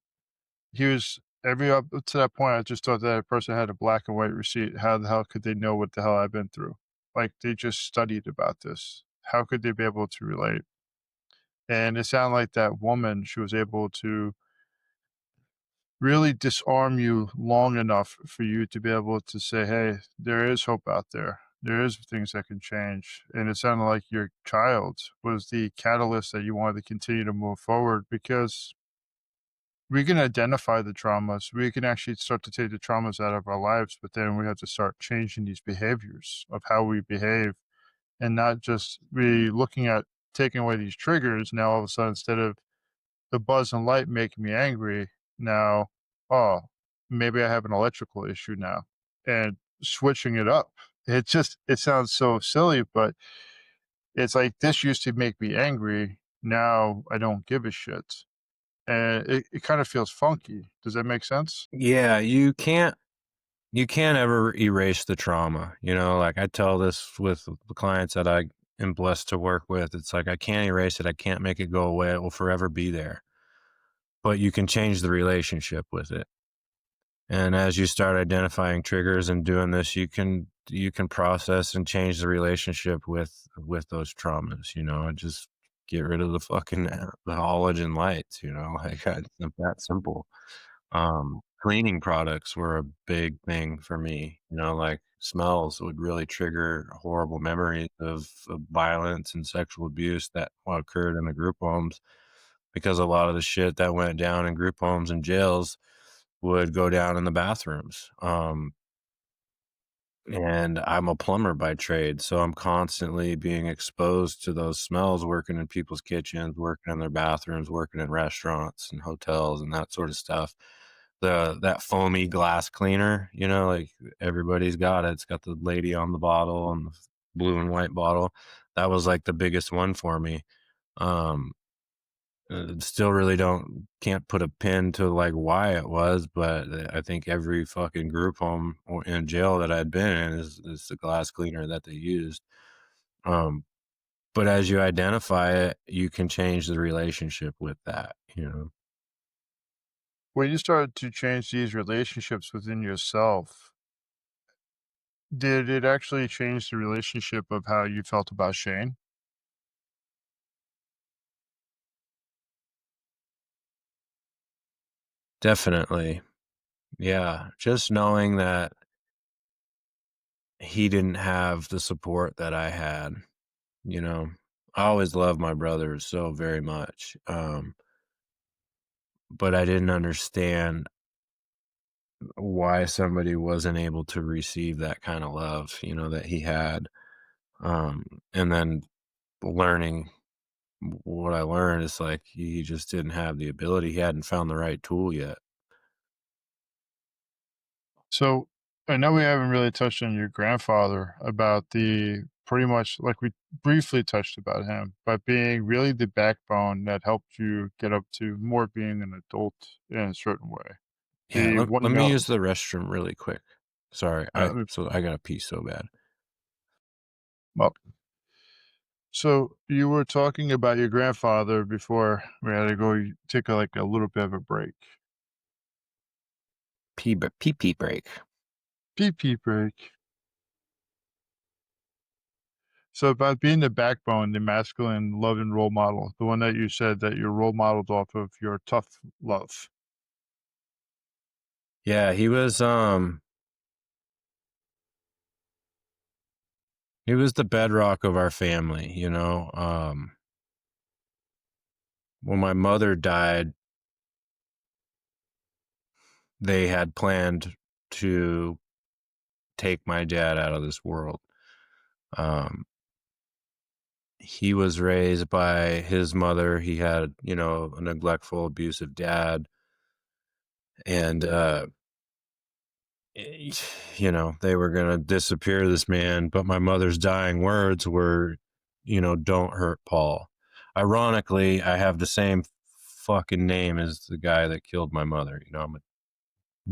he was every up to that point, I just thought that person had a black and white receipt. How the hell could they know what the hell I've been through? Like, they just studied about this. How could they be able to relate? And it sounded like that woman, she was able to really disarm you long enough for you to be able to say, "Hey, there is hope out there. There is things that can change." And it sounded like your child was the catalyst that you wanted to continue to move forward because we can identify the traumas. We can actually start to take the traumas out of our lives, but then we have to start changing these behaviors of how we behave and not just be looking at taking away these triggers. Now, all of a sudden, instead of the buzz and light making me angry, now, oh, maybe I have an electrical issue now and switching it up. it sounds so silly, but it's like this used to make me angry. Now I don't give a shit. And it kind of feels funky. Does that make sense? Yeah, you can't ever erase the trauma. Like I tell this with the clients that I am blessed to work with. It's like I can't erase it. I can't make it go away. It will forever be there. But you can change the relationship with it. And as you start identifying triggers and doing this, you can process and change the relationship with those traumas, and just get rid of the fucking the halogen lights, like it's that simple. Cleaning products were a big thing for me, like smells would really trigger horrible memories of violence and sexual abuse that occurred in the group homes because a lot of the shit that went down in group homes and jails would go down in the bathrooms. And I'm a plumber by trade, so I'm constantly being exposed to those smells working in people's kitchens, working in their bathrooms, working in restaurants and hotels and that sort of stuff. That foamy glass cleaner, like everybody's got it. It's got the lady on the bottle and the blue and white bottle. That was like the biggest one for me. Um, Still really can't put a pin to like why it was, but I think every fucking group home or in jail that I'd been in is the glass cleaner that they used. Um, but as you identify it, you can change the relationship with that. When you started to change these relationships within yourself, did it actually change the relationship of how you felt about Shane? Definitely. Yeah. Just knowing that he didn't have the support that I had, you know. I always loved my brothers so very much. But I didn't understand why somebody wasn't able to receive that kind of love, that he had. And then learning what I learned is like he just didn't have the ability. He hadn't found the right tool yet. So I know we haven't really touched on your grandfather about the pretty much like we briefly touched about him, but being really the backbone that helped you get up to more being an adult in a certain way. Yeah, let me No, use the restroom really quick. Sorry, uh, I gotta pee so bad. well, so you were talking about your grandfather before we had to go take like a little bit of a break. Pee pee break. Pee pee break. So about being the backbone, the masculine love and role model, the one that you said that you're role modeled off of your tough love. Yeah, he was the bedrock of our family. When my mother died, they had planned to take my dad out of this world. Um, he was raised by his mother. He had, a neglectful, abusive dad. And, eh, they were going to disappear this man. But my mother's dying words were, don't hurt Paul. Ironically, I have the same fucking name as the guy that killed my mother. I'm a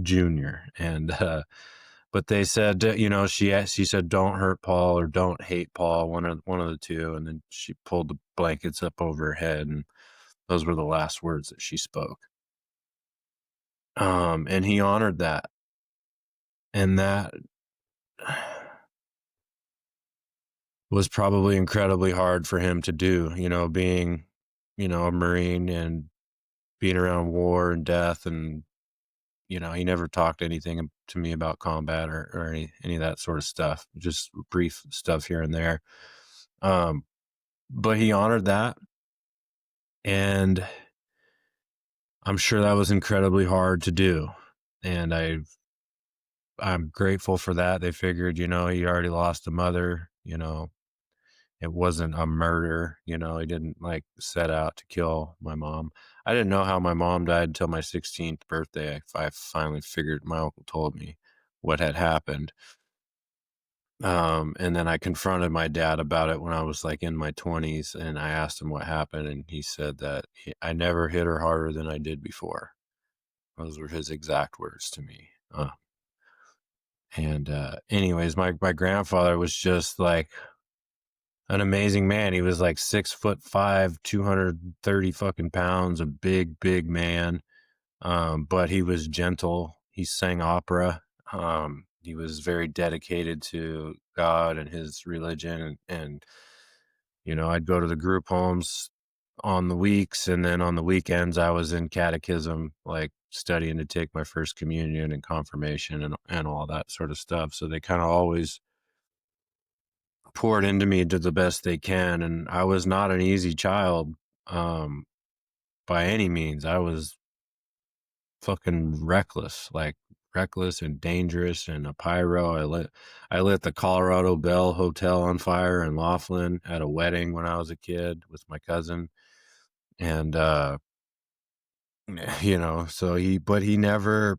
junior. And, but they said, she said, "Don't hurt Paul" or "Don't hate Paul," one of the two, and then she pulled the blankets up over her head, and those were the last words that she spoke. And he honored that, and that was probably incredibly hard for him to do. Being, a Marine and being around war and death, and he never talked anything to me about combat or any of that sort of stuff. Just brief stuff here and there. Um, But he honored that, and I'm sure that was incredibly hard to do, and I'm grateful for that. They figured, he already lost a mother, it wasn't a murder, he didn't, like, set out to kill my mom. I didn't know how my mom died until my 16th birthday. I finally figured my uncle told me what had happened, And then I confronted my dad about it when I was like in my 20s, and I asked him what happened, and he said that I never hit her harder than I did before. Those were his exact words to me. Anyways, my grandfather was just like an amazing man. He was like 6'5", 230 fucking pounds, a big man. But he was gentle. He sang opera. He was very dedicated to God and his religion. And I'd go to the group homes on the weeks, and then on the weekends I was in catechism, like studying to take my first communion and confirmation and all that sort of stuff. So they kind of always poured into me to the best they can. And I was not an easy child, um, by any means. I was fucking reckless, like reckless and dangerous and a pyro. I lit the Colorado Bell Hotel on fire in Laughlin at a wedding when I was a kid with my cousin. And so he never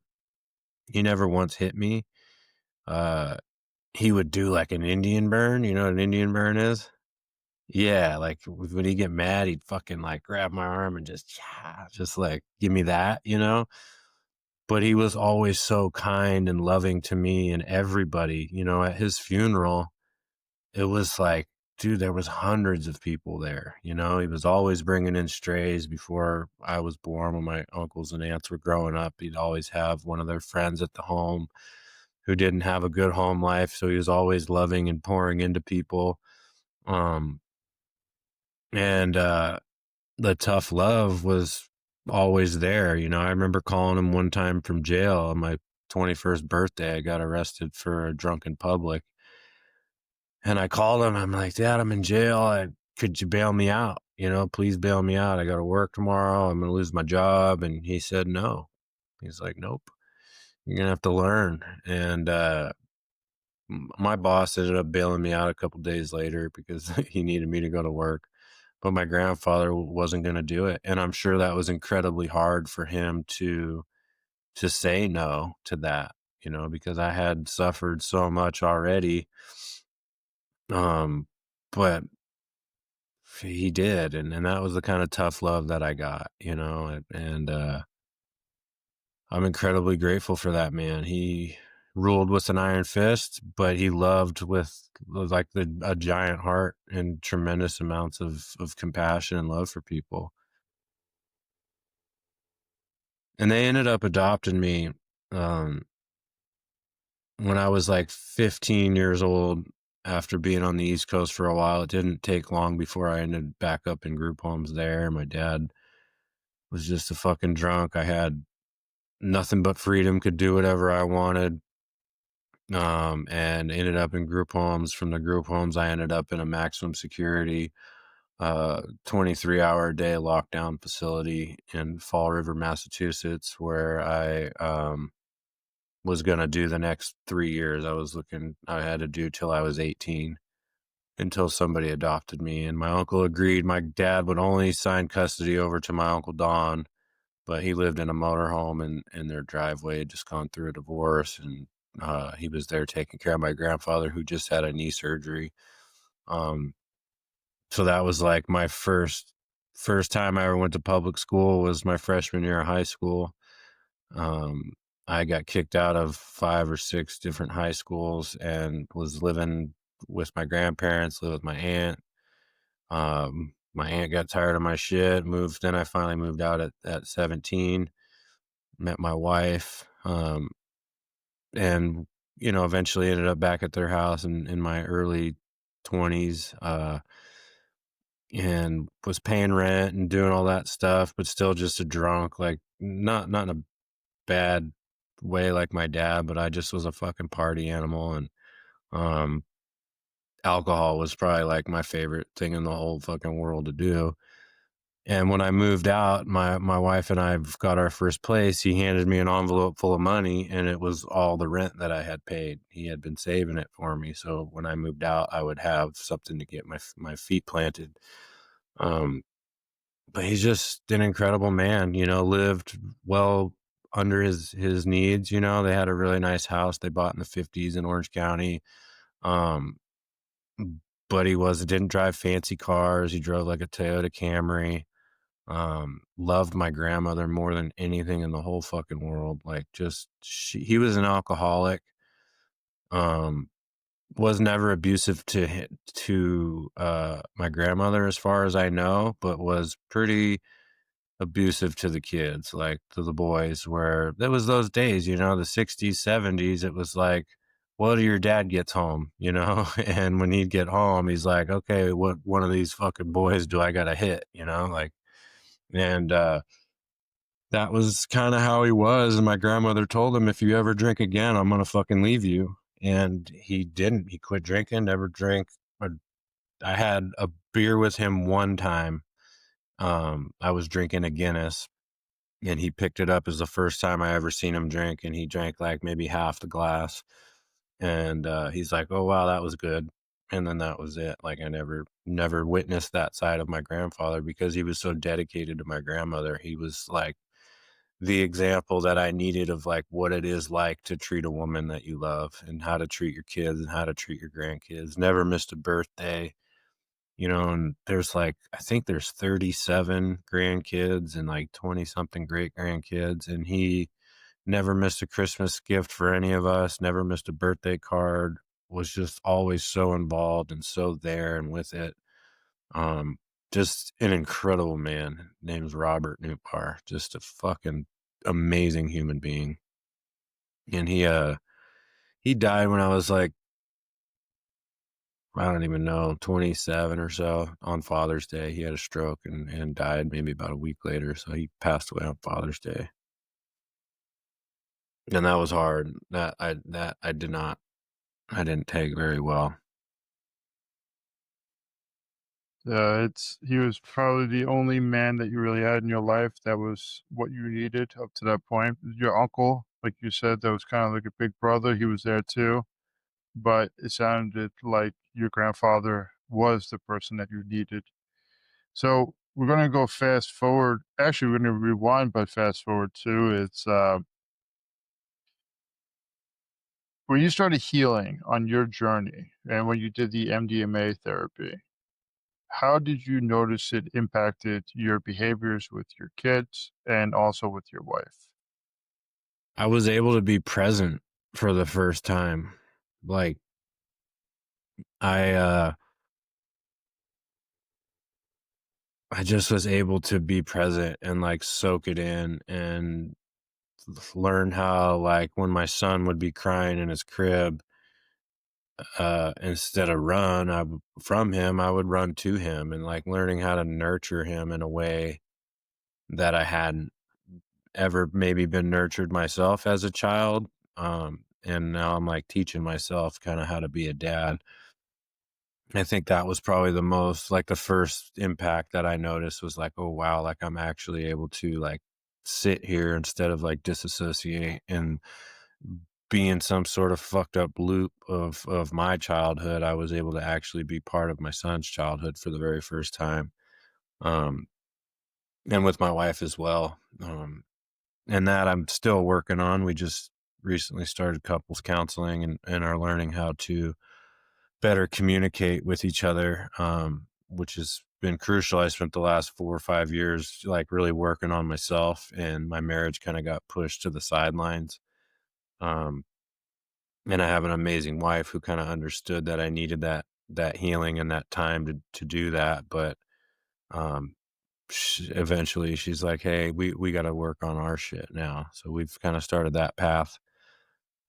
once hit me. Uh he would do like an Indian burn. You know what an Indian burn is? Yeah, like when he get mad, he'd fucking like grab my arm and just like give me that. But he was always so kind and loving to me and everybody. At his funeral, it was like, dude, there was hundreds of people there. He was always bringing in strays before I was born. When my uncles and aunts were growing up, he'd always have one of their friends at the home who didn't have a good home life. So he was always loving and pouring into people. Um, and The tough love was always there. I remember calling him one time from jail on my 21st birthday. I got arrested for a drunken public. And I called him. I'm like, Dad, I'm in jail. Could you bail me out? Please bail me out. I got to work tomorrow. I'm going to lose my job. And he said, no. He's like, nope, you're going to have to learn. And my boss ended up bailing me out a couple days later because he needed me to go to work. But my grandfather wasn't going to do it. And I'm sure that was incredibly hard for him to say no to that, because I had suffered so much already. But he did. And that was the kind of tough love that I got, and I'm incredibly grateful for that man. He ruled with an iron fist, but he loved with like a giant heart and tremendous amounts of compassion and love for people. And they ended up adopting me um, when I was like 15 years old. After being on the East Coast for a while, it didn't take long before I ended back up in group homes there. My dad was just a fucking drunk. I had nothing but freedom, could do whatever I wanted. And ended up in group homes. From the group homes, I ended up in a maximum security, 23-hour a day lockdown facility in Fall River, Massachusetts, where I was going to do the next 3 years. I had to do till I was 18 until somebody adopted me. And my uncle agreed. My dad would only sign custody over to my Uncle Don, but he lived in a motorhome, and their driveway had just gone through a divorce. And he was there taking care of my grandfather, who just had a knee surgery. Um, so that was like my first time I ever went to public school was my freshman year of high school. Um, I got kicked out of 5 or 6 different high schools and was living with my grandparents, lived with my aunt. My aunt got tired of my shit, moved. Then I finally moved out at 17, met my wife, and, eventually ended up back at their house in my early 20s, and was paying rent and doing all that stuff, but still just a drunk, like not in a bad way like my dad, but I just was a fucking party animal. And um alcohol was probably like my favorite thing in the whole fucking world to do. And when I moved out, my wife and I got our first place. He handed me an envelope full of money, and it was all the rent that I had paid. He had been saving it for me, so when I moved out, I would have something to get my feet planted. um but he's just an incredible man. Lived well under his needs. They had a really nice house they bought in the 50s in Orange County. Um, but he didn't drive fancy cars. He drove like a Toyota Camry. Loved my grandmother more than anything in the whole fucking world. Like he was an alcoholic. Um, was never abusive to my grandmother as far as I know, but was pretty abusive to the kids, like to the boys, where there was those days, the 60s, 70s, it was like, what till your dad gets home, and when he'd get home, he's like, okay, what one of these fucking boys do I gotta hit, like, and that was kind of how he was. And my grandmother told him, if you ever drink again, I'm gonna fucking leave you. And he didn't. He quit drinking, never drank. I had a beer with him one time. I was drinking a Guinness, and he picked it up as the first time I ever seen him drink, and he drank like maybe half the glass. And he's like, "Oh wow, that was good." And then that was it. Like I never witnessed that side of my grandfather because he was so dedicated to my grandmother. He was like the example that I needed of like what it is like to treat a woman that you love and how to treat your kids and how to treat your grandkids. Never missed a birthday, and I think there's 37 grandkids and like 20 something great grandkids. And he never missed a Christmas gift for any of us, never missed a birthday card, was just always so involved and so there and with it. Um, just an incredible man. Name's Robert Nootbaar. Just a fucking amazing human being. And he died when I was like, I don't even know, 27 or so on Father's Day. He had a stroke and died maybe about a week later. So he passed away on Father's Day. And that was hard. I didn't take very well. He was probably the only man that you really had in your life that was what you needed up to that point. Your uncle, like you said, that was kind of like a big brother. He was there too, but it sounded like your grandfather was the person that you needed. So we're gonna go fast forward. Actually, we're gonna rewind, but fast forward too. It's when you started healing on your journey, and when you did the MDMA therapy. How did you notice it impacted your behaviors with your kids and also with your wife? I was able to be present for the first time. Like I uh I just was able to be present and like soak it in and learn how like when my son would be crying in his crib, instead of from him, I would run to him and like learning how to nurture him in a way that I hadn't ever maybe been nurtured myself as a child. And now I'm like teaching myself kind of how to be a dad. I think that was probably the first impact that I noticed was like, oh wow, like I'm actually able to like sit here instead of like disassociate and be in some sort of fucked up loop of my childhood. I was able to actually be part of my son's childhood for the very first time. Um, and with my wife as well. And that I'm still working on. We just recently started couples counseling and are learning how to better communicate with each other, which has been crucial. I spent the last 4 or 5 years like really working on myself, and my marriage kind of got pushed to the sidelines. Um, and I have an amazing wife who kind of understood that I needed that healing and that time to do that. But um, eventually, she's like, "Hey, we got to work on our shit now." So we've kind of started that path.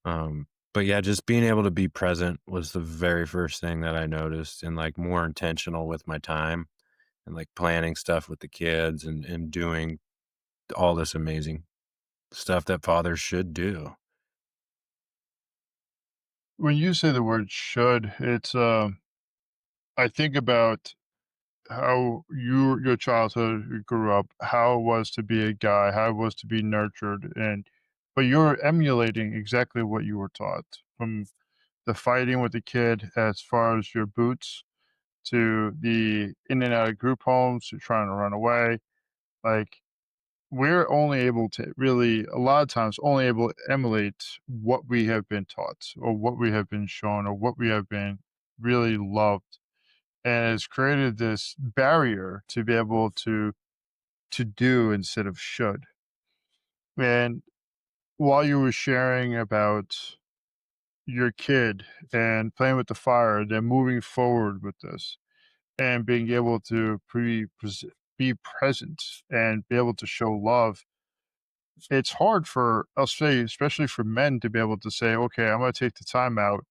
But yeah, just being able to be present was the very first thing that I noticed, and like more intentional with my time and like planning stuff with the kids and doing all this amazing stuff that fathers should do. When you say the word should, it's I think about how your childhood grew up, how it was to be a guy, how it was to be nurtured, and but you're emulating exactly what you were taught from the fighting with the kid as far as your boots to the in and out of group homes to trying to run away. Like we're only able to really, a lot of times, only able to emulate what we have been taught or what we have been shown or what we have been really loved. And it's created this barrier to be able to do instead of should. And while you were sharing about your kid and playing with the fire, then moving forward with this and being able to be present and be able to show love, it's hard for, I'll say, especially for men to be able to say, okay, I'm going to take the time out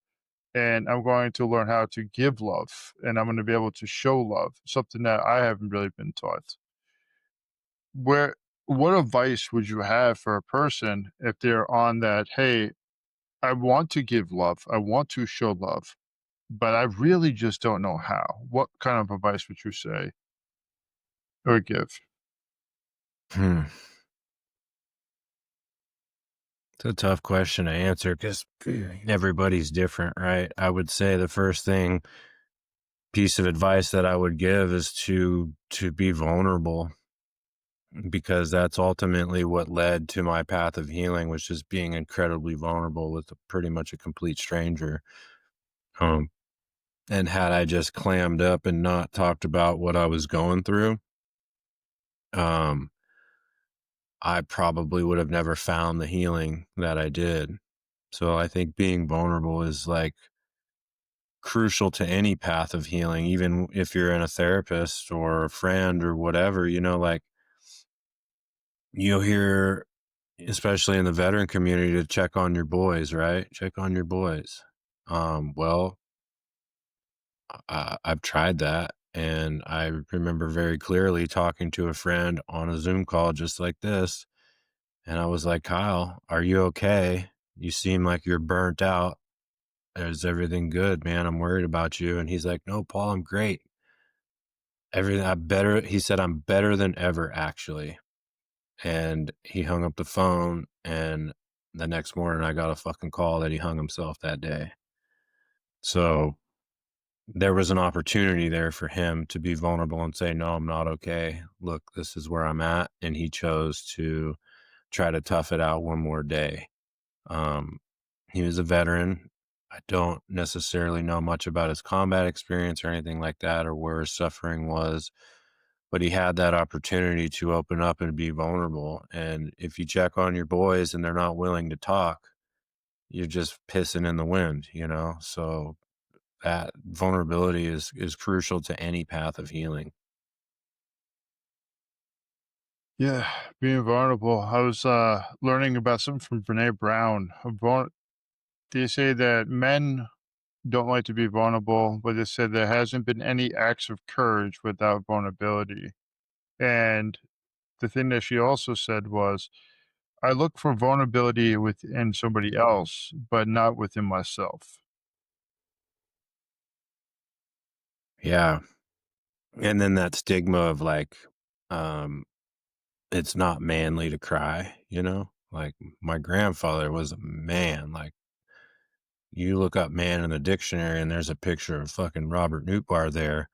and I'm going to learn how to give love and I'm going to be able to show love, something that I haven't really been taught. Where, what advice would you have for a person if they're on that, hey, I want to give love, I want to show love, but I really just don't know how? What kind of advice would you say or give? Hmm. It's a tough question to answer because everybody's different, right? I would say the first piece of advice that I would give is to be vulnerable, because that's ultimately what led to my path of healing, was just being incredibly vulnerable with pretty much a complete stranger. Um, and had I just clammed up and not talked about what I was going through, um, I probably would have never found the healing that I did. So I think being vulnerable is like crucial to any path of healing, even if you're in a therapist or a friend or whatever, like you'll hear, especially in the veteran community, to check on your boys, right? Check on your boys. Well, I've tried that. And I remember very clearly talking to a friend on a Zoom call just like this. And I was like, Kyle, are you okay? You seem like you're burnt out. Is everything good, man? I'm worried about you. And he's like, no, Paul, I'm great. Everything I'm better. He said, I'm better than ever, actually. And he hung up the phone. And the next morning, I got a fucking call that he hung himself that day. So there was an opportunity there for him to be vulnerable and say, no, I'm not okay. Look, this is where I'm at. And he chose to try to tough it out one more day. Um, he was a veteran. I don't necessarily know much about his combat experience or anything like that, or where his suffering was, but he had that opportunity to open up and be vulnerable. And if you check on your boys and they're not willing to talk, you're just pissing in the wind. So that vulnerability is crucial to any path of healing. Yeah, being vulnerable. I was learning about something from Brene Brown. They say that men don't like to be vulnerable, but they said there hasn't been any acts of courage without vulnerability. And the thing that she also said was, I look for vulnerability within somebody else, but not within myself. Yeah. And then that stigma of like, um, it's not manly to cry. Like my grandfather was a man. Like you look up man in the dictionary and there's a picture of fucking Robert Nootbaar there.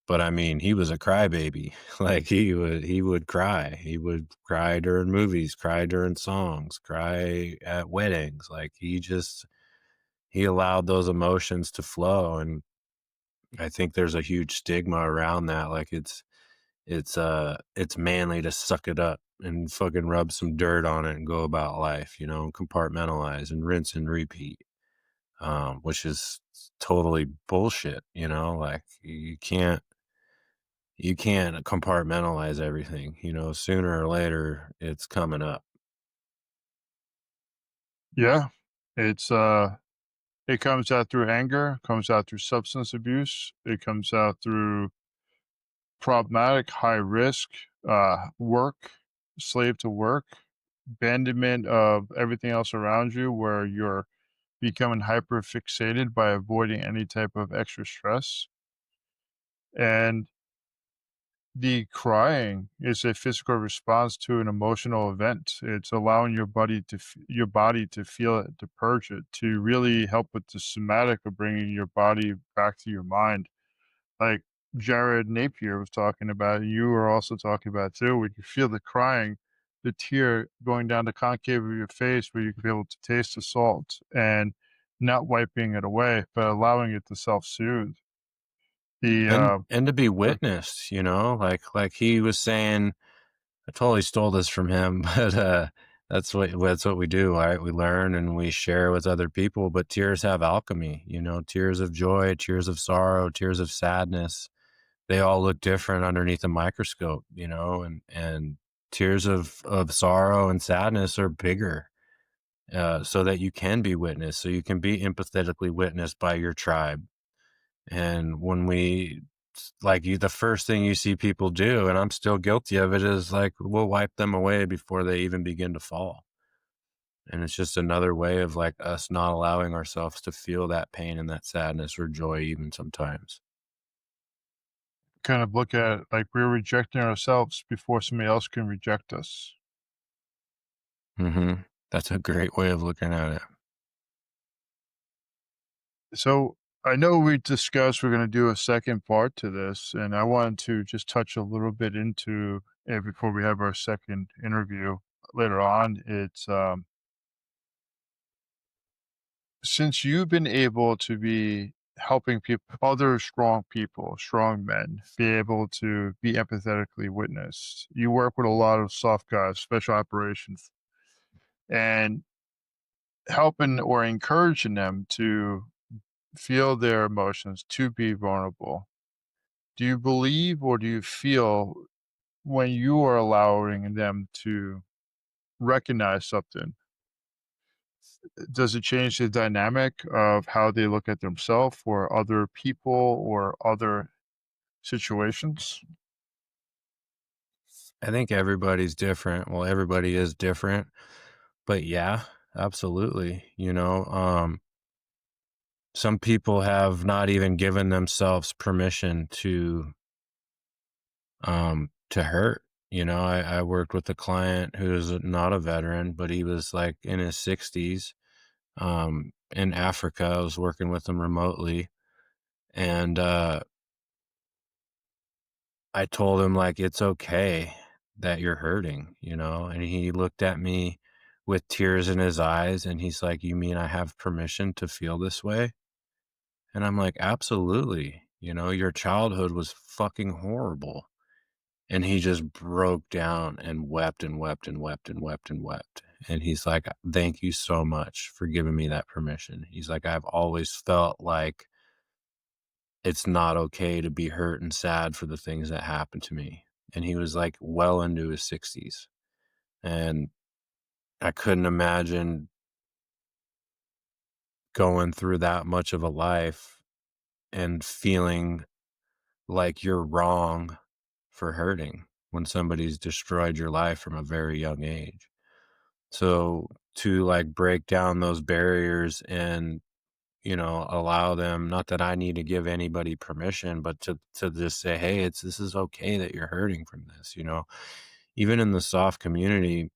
But I mean, he was a crybaby. Like he would cry. He would cry during movies, cry during songs, cry at weddings. Like he allowed those emotions to flow. And I think there's a huge stigma around that. Like it's manly to suck it up and fucking rub some dirt on it and go about life, and compartmentalize and rinse and repeat. Which is totally bullshit. Like you can't compartmentalize everything. Sooner or later it's coming up. Yeah. It's it comes out through anger, comes out through substance abuse, it comes out through problematic, high risk work, slave to work, abandonment of everything else around you, where you're becoming hyper fixated by avoiding any type of extra stress. And the crying is a physical response to an emotional event. It's allowing your body to feel it, to purge it, to really help with the somatic of bringing your body back to your mind. Like Jared Napier was talking about, you were also talking about too, where you feel the crying, the tear going down the concave of your face, where you can be able to taste the salt and not wiping it away, but allowing it to self-soothe. The And to be uh, witnessed, like he was saying, I totally stole this from him, but that's what we do, right? We learn and we share with other people, but tears have alchemy, tears of joy, tears of sorrow, tears of sadness. They all look different underneath a microscope, and tears of sorrow and sadness are bigger, so that you can be witnessed, so you can be empathetically witnessed by your tribe. And when like you, the first thing you see people do, and I'm still guilty of it, is like we'll wipe them away before they even begin to fall. And it's just another way of like us not allowing ourselves to feel that pain and that sadness or joy, even sometimes. kind of look at it like we're rejecting ourselves before somebody else can reject us. That's a great way of looking at it. So I know we discussed we're going to do a second part to this, and I wanted to just touch a little bit into it before we have our second interview later on. It's since you've been able to be helping people, other strong people, strong men, be able to be empathetically witnessed. You work with a lot of soft guys, special operations, and helping or encouraging them to feel their emotions, to be vulnerable. Do you believe or do you feel when you are allowing them to recognize something, does it change the dynamic of how they look at themselves or other people or other situations? I think everybody's different. Well, everybody is different, but yeah, absolutely. Some people have not even given themselves permission to hurt. I worked with a client who's not a veteran, but he was like in his 60s, in Africa. I was working with him remotely, and I told him like it's okay that you're hurting, and he looked at me with tears in his eyes and he's like, "You mean I have permission to feel this way?" And I'm like, "Absolutely. Your childhood was fucking horrible." And he just broke down and wept and wept and wept and wept and wept. And he's like, "Thank you so much for giving me that permission." He's like, "I've always felt like it's not okay to be hurt and sad for the things that happened to me." And he was like well into his 60s. And I couldn't imagine going through that much of a life and feeling like you're wrong for hurting when somebody's destroyed your life from a very young age. So to like break down those barriers and, allow them, not that I need to give anybody permission, but to just say, "Hey, this is okay that you're hurting from this." Even in the soft community,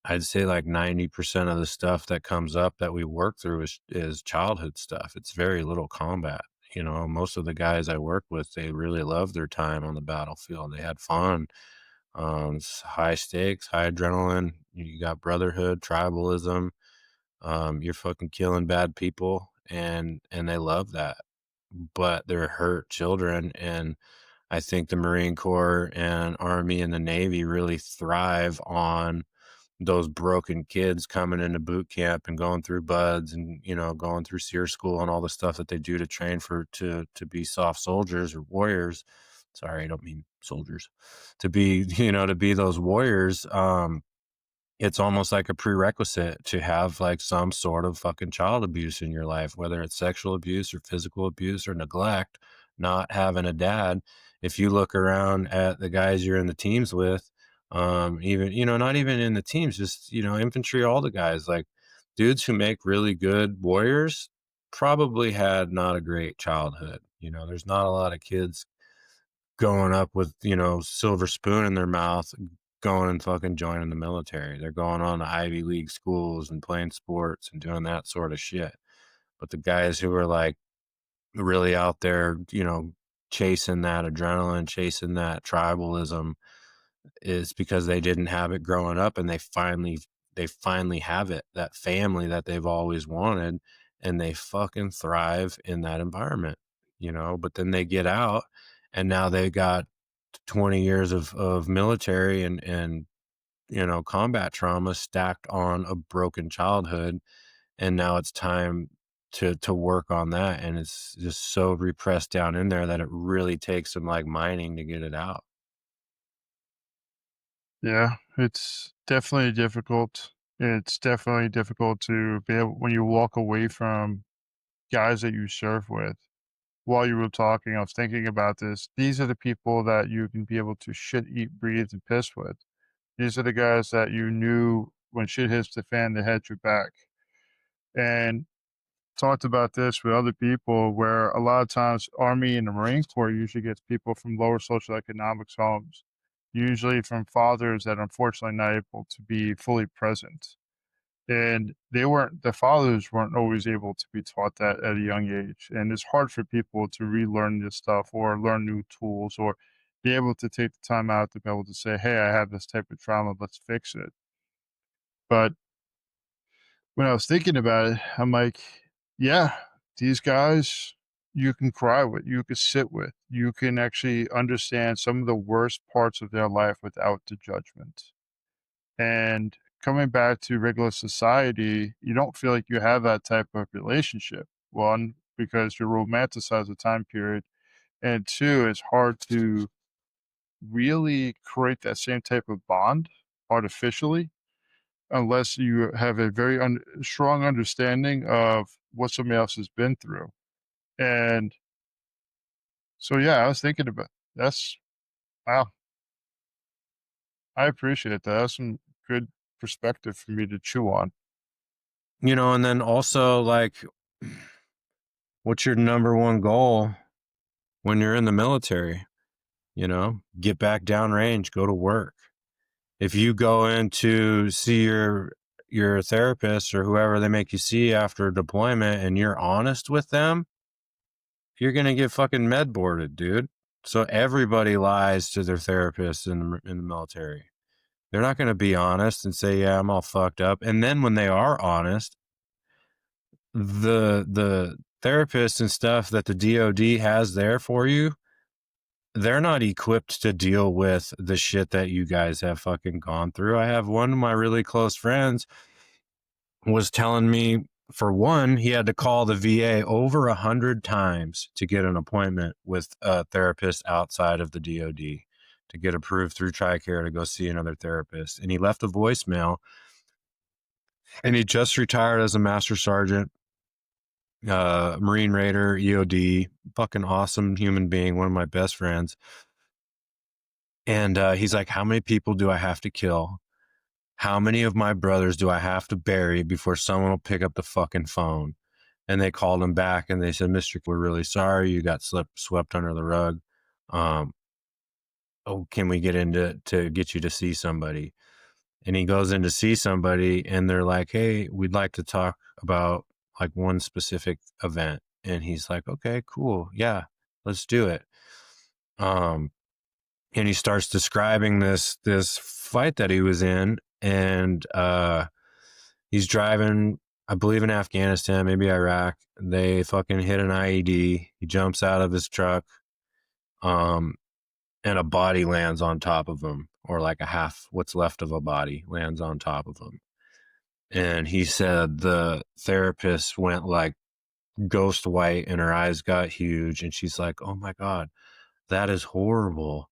I'd say like 90% of the stuff that comes up that we work through is childhood stuff. It's very little combat. Most of the guys I work with, they really love their time on the battlefield. They had fun. It's high stakes, high adrenaline. You got brotherhood, tribalism. You're fucking killing bad people, and they love that. But they're hurt children, and I think the Marine Corps and Army and the Navy really thrive on those broken kids coming into boot camp and going through buds and going through SEER school and all the stuff that they do to train to be soft soldiers or warriors. Sorry, I don't mean soldiers. To be to be those warriors. It's almost like a prerequisite to have like some sort of fucking child abuse in your life, whether it's sexual abuse or physical abuse or neglect. Not having a dad, if you look around at the guys you're in the teams with, even not even in the teams, just infantry, all the guys, like dudes who make really good warriors probably had not a great childhood. There's not a lot of kids growing up with, silver spoon in their mouth, going and fucking joining the military. They're going on to Ivy League schools and playing sports and doing that sort of shit. But the guys who are like really out there, chasing that adrenaline, chasing that tribalism, is because they didn't have it growing up, and they finally have it, that family that they've always wanted, and they fucking thrive in that environment, but then they get out, and now they got 20 years of military and combat trauma stacked on a broken childhood, and now it's time to work on that, and it's just so repressed down in there that it really takes some like mining to get it out. Yeah, it's definitely difficult. It's definitely difficult to be able when you walk away from guys that you serve with. While you were talking, I was thinking about this. These are the people that you can be able to shit, eat, breathe, and piss with. These are the guys that you knew when shit hits the fan, they had your back. And talked about this with other people where a lot of times Army and the Marine Corps usually gets people from lower socioeconomic homes, usually from fathers that unfortunately not able to be fully present. And the fathers weren't always able to be taught that at a young age. And it's hard for people to relearn this stuff or learn new tools or be able to take the time out to be able to say, hey, I have this type of trauma, let's fix it. But when I was thinking about it, I'm like, yeah, these guys you can cry with, you can sit with, you can actually understand some of the worst parts of their life without the judgment. And coming back to regular society, you don't feel like you have that type of relationship. One, because you romanticize the time period. And two, it's hard to really create that same type of bond artificially unless you have a very strong understanding of what somebody else has been through. And so, yeah, I was thinking about that's wow. I appreciate that. That's some good perspective for me to chew on. And then also like, what's your number one goal when you're in the military? Get back downrange, go to work. If you go in to see your therapist or whoever they make you see after deployment and you're honest with them, you're gonna get fucking med boarded, dude. So everybody lies to their therapist in the military. They're not gonna be honest and say, "Yeah, I'm all fucked up." And then when they are honest, the therapists and stuff that the DoD has there for you, they're not equipped to deal with the shit that you guys have fucking gone through. I have one of my really close friends was telling me, for one, he had to call the VA over 100 times to get an appointment with a therapist outside of the DoD to get approved through TRICARE to go see another therapist. And he left a voicemail, and he just retired as a master sergeant, Marine Raider, EOD, fucking awesome human being, one of my best friends. And he's like, how many people do I have to kill? How many of my brothers do I have to bury before someone will pick up the fucking phone? And they called him back and they said, Mr. We're really sorry. You got swept under the rug. Um, oh, can we get into to get you to see somebody? And he goes in to see somebody and they're like, hey, we'd like to talk about like one specific event. And he's like, okay, cool. Yeah, let's do it. Um, and he starts describing this fight that he was in, and he's driving, I believe in Afghanistan, maybe Iraq. They fucking hit an IED. He jumps out of his truck, and a body lands on top of him, or like a half, what's left of a body lands on top of him. And he said the therapist went like ghost white and her eyes got huge. And she's like, oh my God, that is horrible.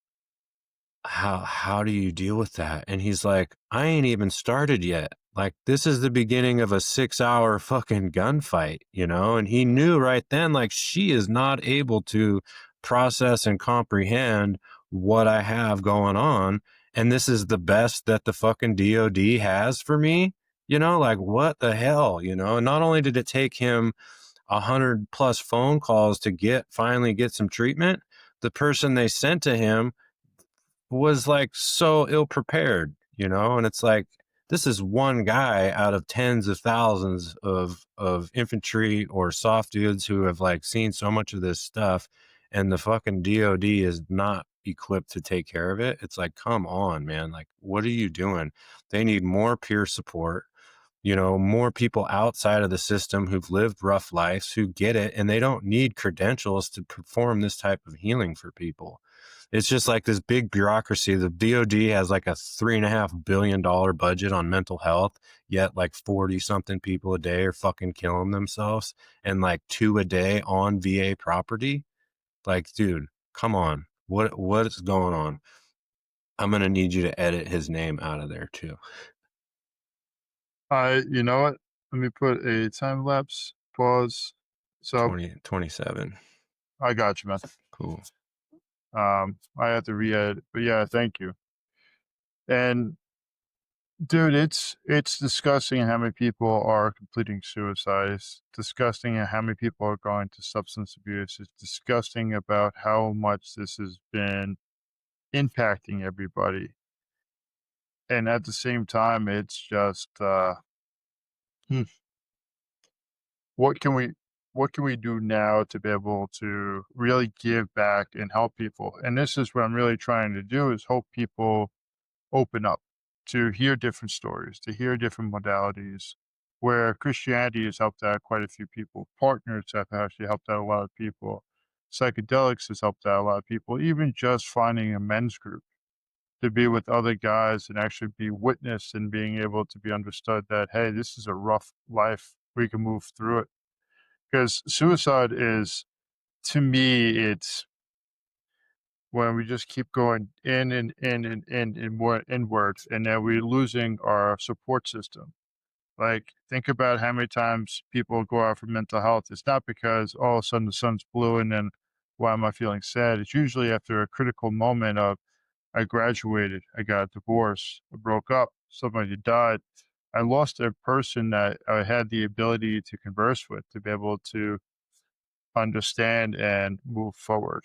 How do you deal with that? And he's like, I ain't even started yet. Like, this is the beginning of a 6-hour fucking gunfight, And he knew right then, like, she is not able to process and comprehend what I have going on. And this is the best that the fucking DOD has for me, like, what the hell, And not only did it take him 100+ phone calls to finally get some treatment, the person they sent to him was like so ill prepared, and it's like, this is one guy out of tens of thousands of infantry or soft dudes who have like seen so much of this stuff and the fucking DOD is not equipped to take care of it. It's like, come on, man. Like, what are you doing? They need more peer support, more people outside of the system who've lived rough lives, who get it, and they don't need credentials to perform this type of healing for people. It's just like this big bureaucracy. The DOD has like a $3.5 billion budget on mental health, yet like 40 something people a day are fucking killing themselves, and like 2 a day on VA property. Like, dude, come on. What is going on? I'm going to need you to edit his name out of there too. You know what? Let me put a time lapse pause. So 27. I got you, man. Cool. I have to re-edit, but yeah, thank you. And dude, it's disgusting how many people are completing suicide. It's disgusting at how many people are going to substance abuse. It's disgusting about how much this has been impacting everybody. And at the same time, it's just hmm, what can we what can we do now to be able to really give back and help people? And this is what I'm really trying to do is help people open up to hear different stories, to hear different modalities, where Christianity has helped out quite a few people. Partners have actually helped out a lot of people. Psychedelics has helped out a lot of people. Even just finding a men's group to be with other guys and actually be witnessed and being able to be understood that, hey, this is a rough life. We can move through it. Because suicide is, to me, it's when we just keep going in and in and in and more inwards, and then we're losing our support system. Like, think about how many times people go out for mental health. It's not because all of a sudden the sun's blue and then why am I feeling sad? It's usually after a critical moment of I graduated, I got a divorce, I broke up, somebody died. I lost a person that I had the ability to converse with, to be able to understand and move forward.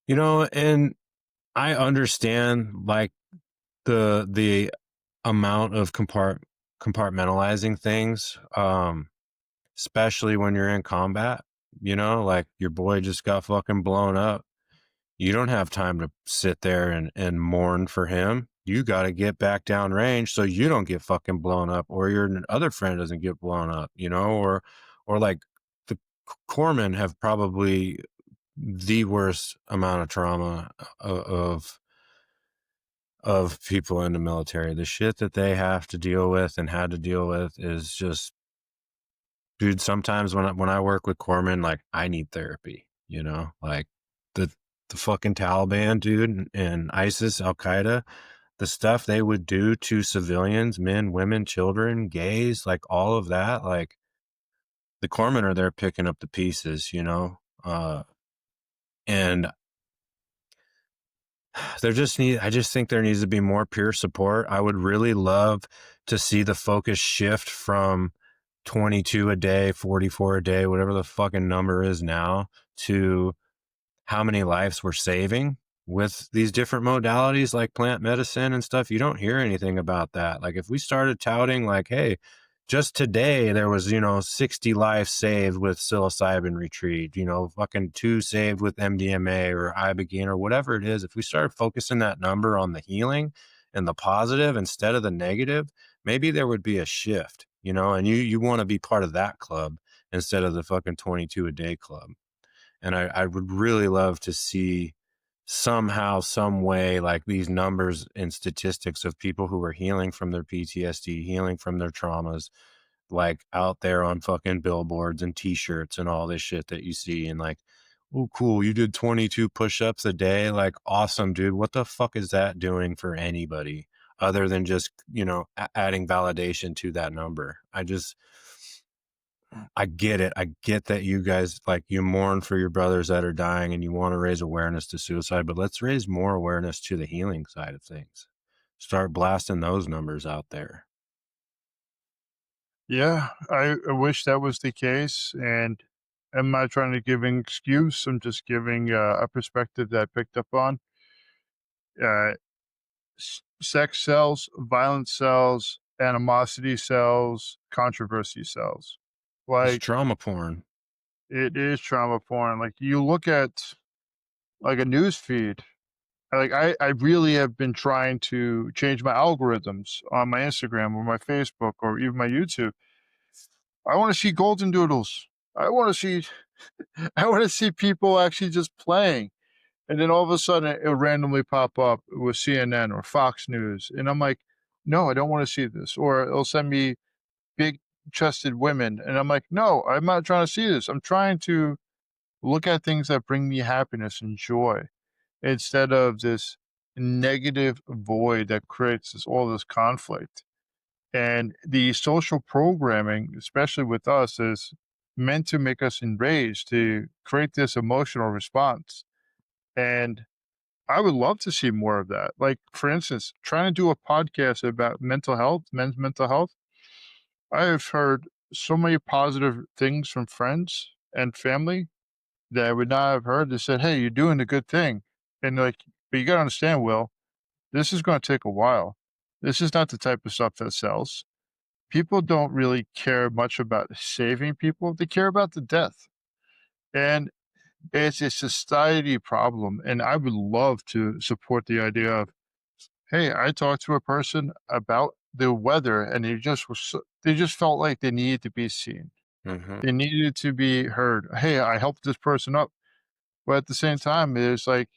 And I understand like the amount of compartmentalizing things, especially when you're in combat, like your boy just got fucking blown up. You don't have time to sit there and mourn for him. You got to get back down range so you don't get fucking blown up, or your other friend doesn't get blown up, or like the corpsmen have probably the worst amount of trauma of people in the military. The shit that they have to deal with and had to deal with is just, dude. Sometimes when I work with corpsmen, like I need therapy. Like the the fucking Taliban, dude, and ISIS, Al Qaeda, the stuff they would do to civilians, men, women, children, gays, like all of that. Like the corpsmen are there picking up the pieces, and I just think there needs to be more peer support. I would really love to see the focus shift from 22 a day, 44 a day, whatever the fucking number is now, to how many lives we're saving with these different modalities like plant medicine and stuff. You don't hear anything about that. Like if we started touting like, hey, just today there was, 60 lives saved with psilocybin retreat, fucking 2 saved with MDMA or ibogaine or whatever it is. If we started focusing that number on the healing and the positive instead of the negative, maybe there would be a shift, and you want to be part of that club instead of the fucking 22 a day club. And I would really love to see somehow, some way, like these numbers and statistics of people who are healing from their PTSD, healing from their traumas, like out there on fucking billboards and t-shirts and all this shit that you see. And like, oh, cool, you did 22 push-ups a day. Like, awesome, dude. What the fuck is that doing for anybody other than just, adding validation to that number? I get it. I get that you guys, like, you mourn for your brothers that are dying and you want to raise awareness to suicide, but let's raise more awareness to the healing side of things. Start blasting those numbers out there. Yeah, I wish that was the case, and I'm not trying to give an excuse. I'm just giving a perspective that I picked up on. Uh, Sex sells, violence sells, animosity sells, controversy sells. It's Like, trauma porn. It is trauma porn. Like you look at like a news feed. Like I really have been trying to change my algorithms on my Instagram or my Facebook or even my YouTube. I want to see golden doodles. I want to see I want to see people actually just playing. And then all of a sudden it'll randomly pop up with CNN or Fox News. And I'm like, no, I don't want to see this. Or it'll send me big chested women. And I'm like, no, I'm not trying to see this. I'm trying to look at things that bring me happiness and joy instead of this negative void that creates all this conflict. And the social programming, especially with us, is meant to make us enraged, to create this emotional response. And I would love to see more of that. Like, for instance, trying to do a podcast about mental health, men's mental health. I have heard so many positive things from friends and family that I would not have heard. They said, "Hey, you're doing a good thing." And like, but you got to understand, Will, this is going to take a while. This is not the type of stuff that sells. People don't really care much about saving people. They care about the death. And it's a society problem. And I would love to support the idea of, hey, I talked to a person about the weather and they just felt like they needed to be seen. Hmm. They needed to be heard. Hey, I helped this person up. But at the same time, it's like,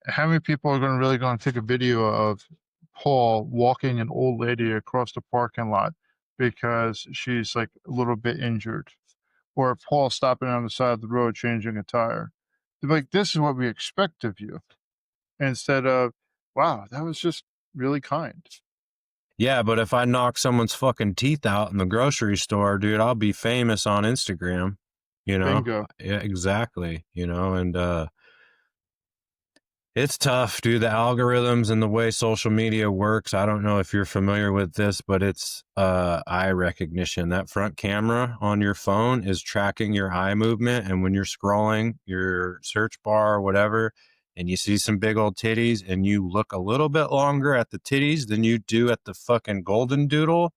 how many people are going to take a video of Paul walking an old lady across the parking lot because she's like a little bit injured, or Paul stopping on the side of the road changing a tire? They're like, this is what we expect of you, instead of, wow, that was just really kind. Yeah, but if I knock someone's fucking teeth out in the grocery store, dude, I'll be famous on Instagram. You know? Bingo. Yeah, exactly. And it's tough, dude. The algorithms and the way social media works. I don't know if you're familiar with this, but it's eye recognition. That front camera on your phone is tracking your eye movement. And when you're scrolling your search bar or whatever, and you see some big old titties and you look a little bit longer at the titties than you do at the fucking golden doodle,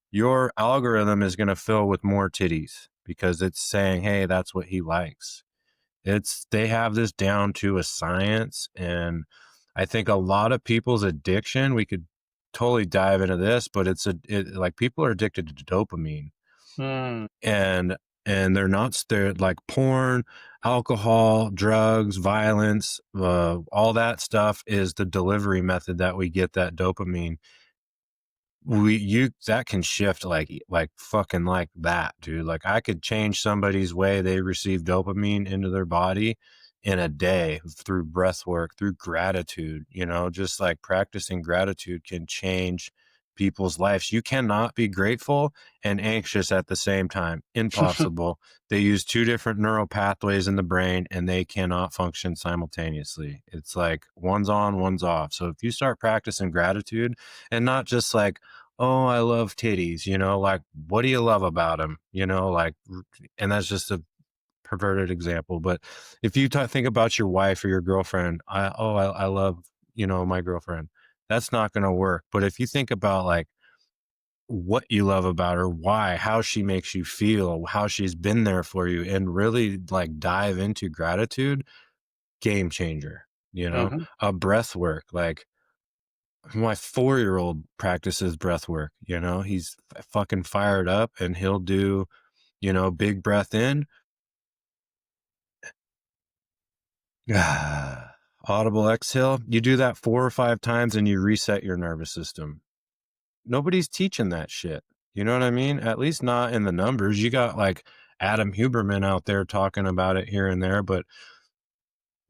your algorithm is going to fill with more titties because it's saying, hey, that's what he likes. They have this down to a science. And I think a lot of people's addiction, we could totally dive into this, but like people are addicted to dopamine. Hmm. And they're like porn, alcohol, drugs, violence, all that stuff is the delivery method that we get that dopamine. That can shift like fucking like that, dude. Like I could change somebody's way they receive dopamine into their body in a day through breath work, through gratitude. Just like practicing gratitude can change people's lives. You cannot be grateful and anxious at the same time. Impossible. They use two different neural pathways in the brain and they cannot function simultaneously. It's like one's on, one's off. So if you start practicing gratitude and not just like, oh, I love titties, like, what do you love about them? Like, and that's just a perverted example. But if you think about your wife or your girlfriend, I love, my girlfriend, that's not going to work. But if you think about like what you love about her, why, how she makes you feel, how she's been there for you, and really like dive into gratitude, game changer, Mhm. a breath work, like, my 4-year-old practices breath work. He's fucking fired up and he'll do, big breath in, audible exhale. You do that 4 or 5 times and you reset your nervous system. Nobody's teaching that shit. You know what I mean? At least not in the numbers. You got like Adam Huberman out there talking about it here and there, but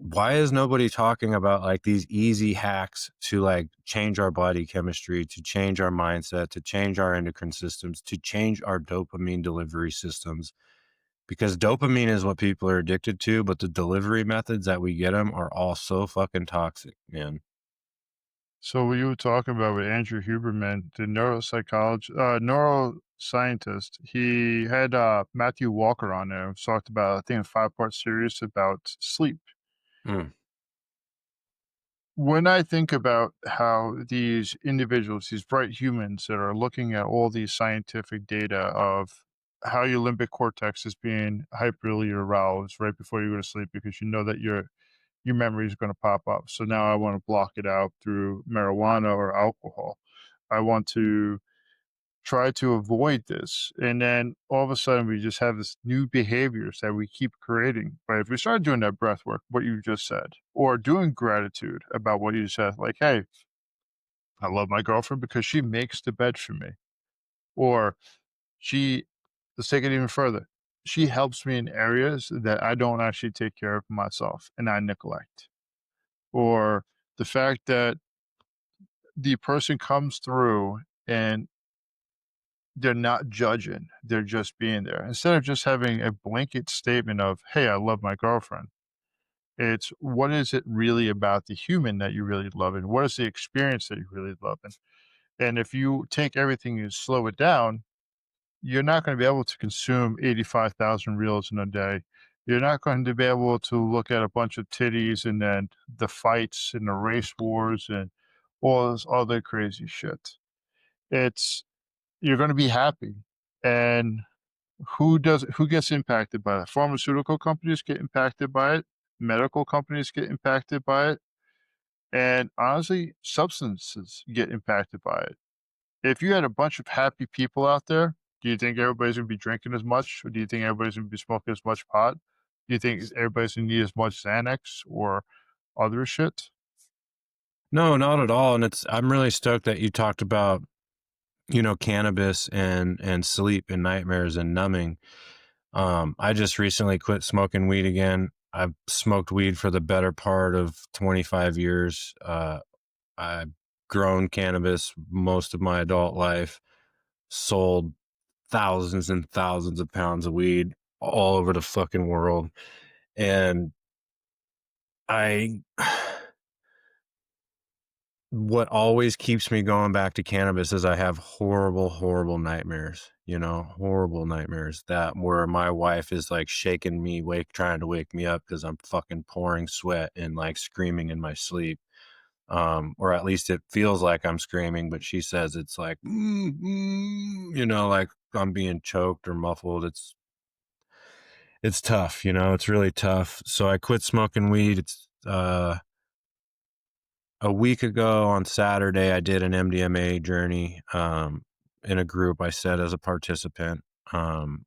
why is nobody talking about like these easy hacks to like change our body chemistry, to change our mindset, to change our endocrine systems, to change our dopamine delivery systems? Because dopamine is what people are addicted to, but the delivery methods that we get them are all so fucking toxic, man. So what you were talking about with Andrew Huberman, the neuroscientist, he had Matthew Walker on there, talked about, I think, a 5-part series about sleep. Mm. When I think about how these individuals, these bright humans that are looking at all these scientific data of how your limbic cortex is being hyperly aroused right before you go to sleep because you know that your memory is going to pop up. So now I want to block it out through marijuana or alcohol. I want to try to avoid this. And then all of a sudden we just have this new behaviors that we keep creating. But if we start doing that breath work, what you just said, or doing gratitude about what you said, like, hey, I love my girlfriend because she makes the bed for me. Or she, let's take it even further. She helps me in areas that I don't actually take care of myself and I neglect. Or the fact that the person comes through and they're not judging, they're just being there. Instead of just having a blanket statement of, "Hey, I love my girlfriend." It's what is it really about the human that you really love, and what is the experience that you really love? And if you take everything and slow it down, you're not gonna be able to consume 85,000 reels in a day. You're not going to be able to look at a bunch of titties and then the fights and the race wars and all this other crazy shit. It's you're gonna be happy, and who gets impacted by that? Pharmaceutical companies get impacted by it, medical companies get impacted by it, and honestly, substances get impacted by it. If you had a bunch of happy people out there, do you think everybody's gonna be drinking as much? Or do you think everybody's gonna be smoking as much pot? Do you think everybody's gonna need as much Xanax or other shit? No, not at all. And I'm really stoked that you talked about, cannabis and sleep and nightmares and numbing. I just recently quit smoking weed again. I've smoked weed for the better part of 25 years. I've grown cannabis most of my adult life, sold thousands and thousands of pounds of weed all over the fucking world. And I what always keeps me going back to cannabis is I have horrible, horrible nightmares, horrible nightmares that where my wife is like shaking me, trying to wake me up because I'm fucking pouring sweat and like screaming in my sleep. Or at least it feels like I'm screaming, but she says it's like, like I'm being choked or muffled. It's tough, it's really tough. So I quit smoking weed. It's, a week ago on Saturday, I did an MDMA journey in a group I said as a participant. Um,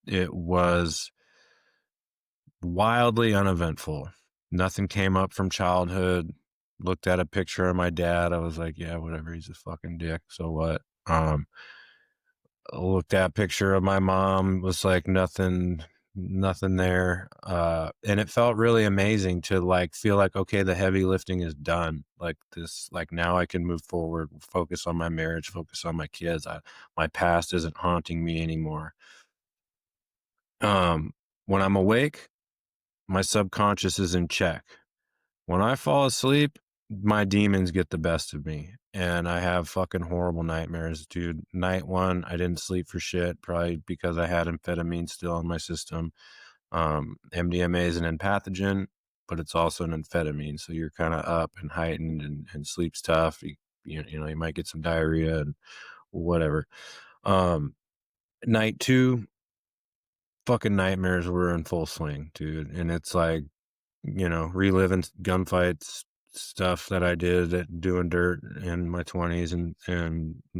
it was wildly uneventful. Nothing came up from childhood. Looked at a picture of my dad. I was like, yeah, whatever. He's a fucking dick. So what? Looked at a picture of my mom, was like nothing there. And it felt really amazing to like feel like, okay, the heavy lifting is done. Like this, like now I can move forward, focus on my marriage, focus on my kids. My past isn't haunting me anymore. When I'm awake, my subconscious is in check. When I fall asleep, my demons get the best of me and I have fucking horrible nightmares, dude. Night one, I didn't sleep for shit, probably because I had amphetamine still in my system. MDMA is an empathogen, but it's also an amphetamine. So you're kind of up and heightened and sleep's tough. You might get some diarrhea and whatever. Um, Night two, fucking nightmares were in full swing, dude. And it's like, reliving gunfights, stuff that I did doing dirt in my 20s and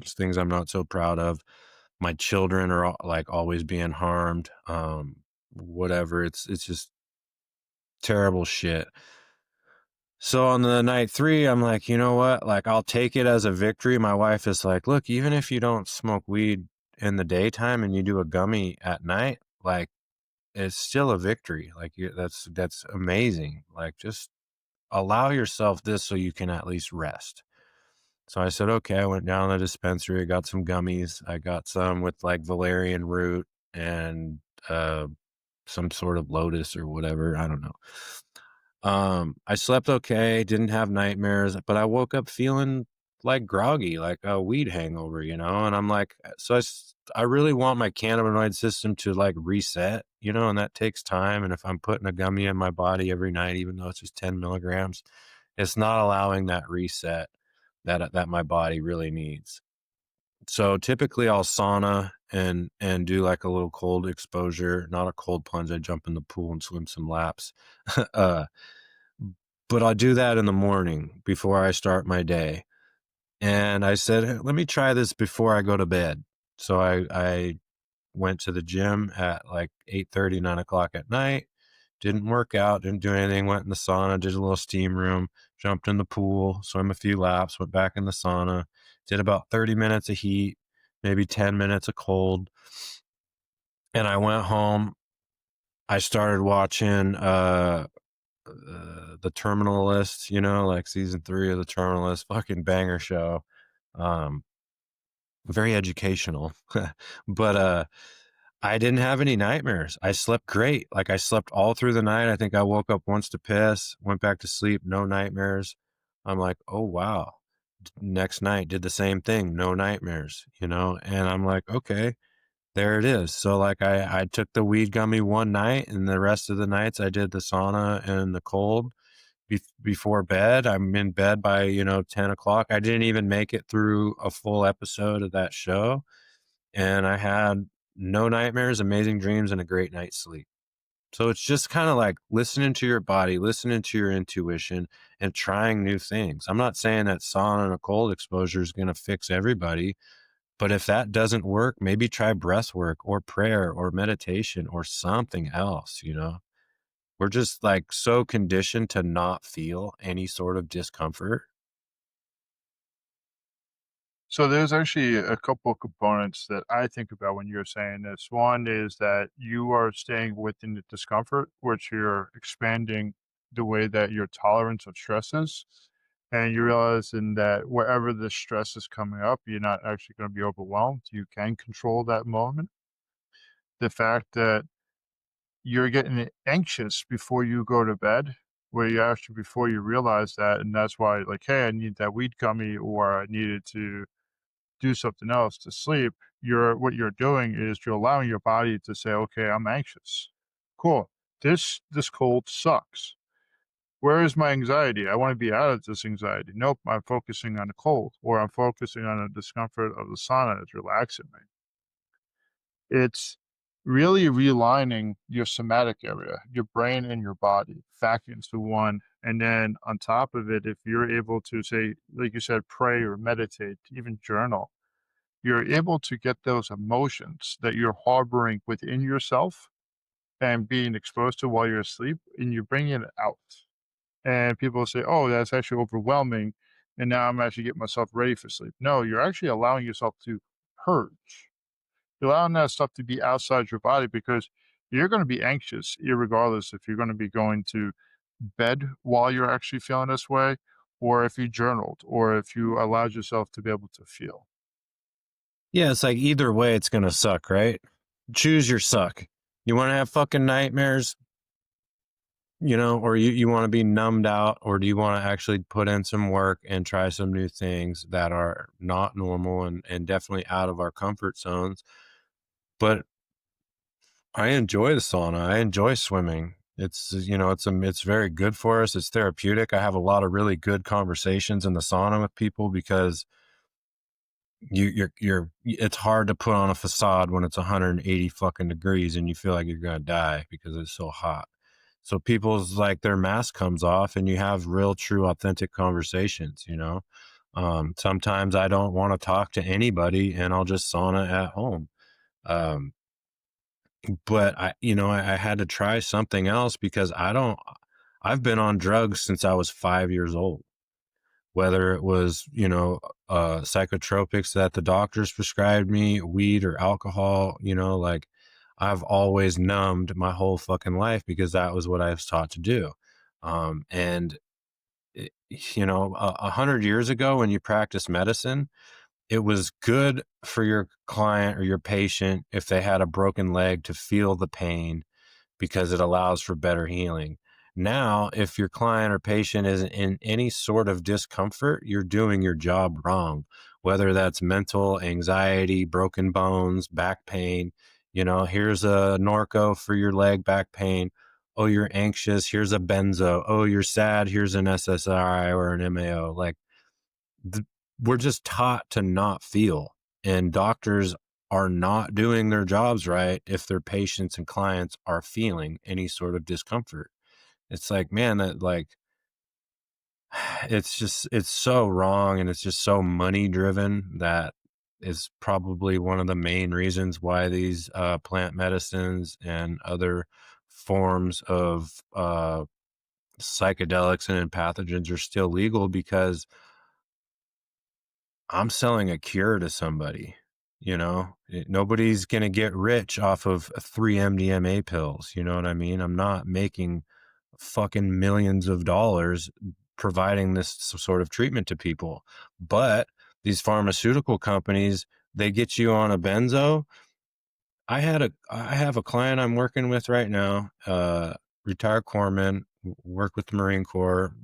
things I'm not so proud of. My children are like always being harmed. Whatever. It's just terrible shit. So on the night three, I'm like, you know what? Like, I'll take it as a victory. My wife is like, look, even if you don't smoke weed in the daytime and you do a gummy at night, like, it's still a victory. Like, that's amazing. Like, just allow yourself this so you can at least rest. So I said, okay, I went down to the dispensary, I got some gummies. I got some with like valerian root and some sort of lotus or whatever. I don't know. I slept okay, didn't have nightmares, but I woke up feeling like groggy, like a weed hangover, and I'm like, I really want my cannabinoid system to like reset, and that takes time. And if I'm putting a gummy in my body every night, even though it's just 10 milligrams, it's not allowing that reset that my body really needs. So typically I'll sauna and do like a little cold exposure, not a cold plunge. I jump in the pool and swim some laps. uh, but I do that in the morning before I start my day. And I said, "Hey, let me try this before I go to bed." So I went to the gym at like 8:30, 9 o'clock at night. Didn't work out, didn't do anything, went in the sauna, did a little steam room, jumped in the pool, swam a few laps, went back in the sauna, did about 30 minutes of heat, maybe 10 minutes of cold. And I went home. I started watching the Terminal List, like season 3 of the Terminal List, fucking banger show. Um, very educational. But I didn't have any nightmares. I slept great. Like I slept all through the night. I think I woke up once to piss, went back to sleep, no nightmares. I'm like, oh wow. Next night did the same thing, no nightmares, and I'm like, okay, there it is. So like I took the weed gummy one night, and the rest of the nights I did the sauna and the cold before bed. I'm in bed by 10 o'clock. I didn't even make it through a full episode of that show, and I had no nightmares, amazing dreams, and a great night's sleep. So it's just kind of like listening to your body, listening to your intuition, and trying new things. I'm not saying that sauna and a cold exposure is going to fix everybody, but if that doesn't work, maybe try breath work or prayer or meditation or something else. We're just like so conditioned to not feel any sort of discomfort. So there's actually a couple of components that I think about when you're saying this. One is that you are staying within the discomfort, which you're expanding the way that your tolerance of stress is. And you're realizing that wherever the stress is coming up, you're not actually going to be overwhelmed. You can control that moment. The fact that you're getting anxious before you go to bed, where you actually before you realize that, and that's why, like, hey, I need that weed gummy, or I needed to do something else to sleep. What you're doing is you're allowing your body to say, okay, I'm anxious. Cool. This cold sucks. Where is my anxiety? I want to be out of this anxiety. Nope, I'm focusing on the cold, or I'm focusing on the discomfort of the sauna that's relaxing me. It's really realigning your somatic area, your brain and your body back into one. And then on top of it, if you're able to say, like you said, pray or meditate, even journal, you're able to get those emotions that you're harboring within yourself and being exposed to while you're asleep, and you're bringing it out. And people say, oh, that's actually overwhelming. And now I'm actually getting myself ready for sleep. No, you're actually allowing yourself to purge. You're allowing that stuff to be outside your body, because you're going to be anxious, irregardless if you're going to be going to bed while you're actually feeling this way, or if you journaled, or if you allowed yourself to be able to feel. Yeah, it's like either way, it's going to suck, right? Choose your suck. You want to have fucking nightmares, or you want to be numbed out, or do you want to actually put in some work and try some new things that are not normal and definitely out of our comfort zones? But I enjoy the sauna. I enjoy swimming. It's very good for us. It's therapeutic. I have a lot of really good conversations in the sauna with people because it's hard to put on a facade when it's 180 fucking degrees and you feel like you're gonna die because it's so hot. So people's like their mask comes off and you have real, true, authentic conversations. Sometimes I don't want to talk to anybody and I'll just sauna at home. Um, but I had to try something else because I've been on drugs since I was 5 years old, whether it was, psychotropics that the doctors prescribed me, weed or alcohol, like I've always numbed my whole fucking life because that was what I was taught to do. And, 100 years ago when you practiced medicine, it was good for your client or your patient if they had a broken leg to feel the pain because it allows for better healing. Now, if your client or patient is in any sort of discomfort, you're doing your job wrong, whether that's mental, anxiety, broken bones, back pain. Here's a Norco for your leg back pain. Oh, you're anxious. Here's a benzo. Oh, you're sad. Here's an SSRI or an MAO. Like, we're just taught to not feel. And doctors are not doing their jobs right if their patients and clients are feeling any sort of discomfort. It's like, man, that like it's so wrong, and it's just so money driven. That is probably one of the main reasons why these plant medicines and other forms of psychedelics and pathogens are still legal, because I'm selling a cure to somebody. Nobody's going to get rich off of 3 MDMA pills. You know what I mean? I'm not making fucking millions of dollars providing this sort of treatment to people. But these pharmaceutical companies, they get you on a benzo. I have a client I'm working with right now, retired corpsman, worked with the Marine Corps,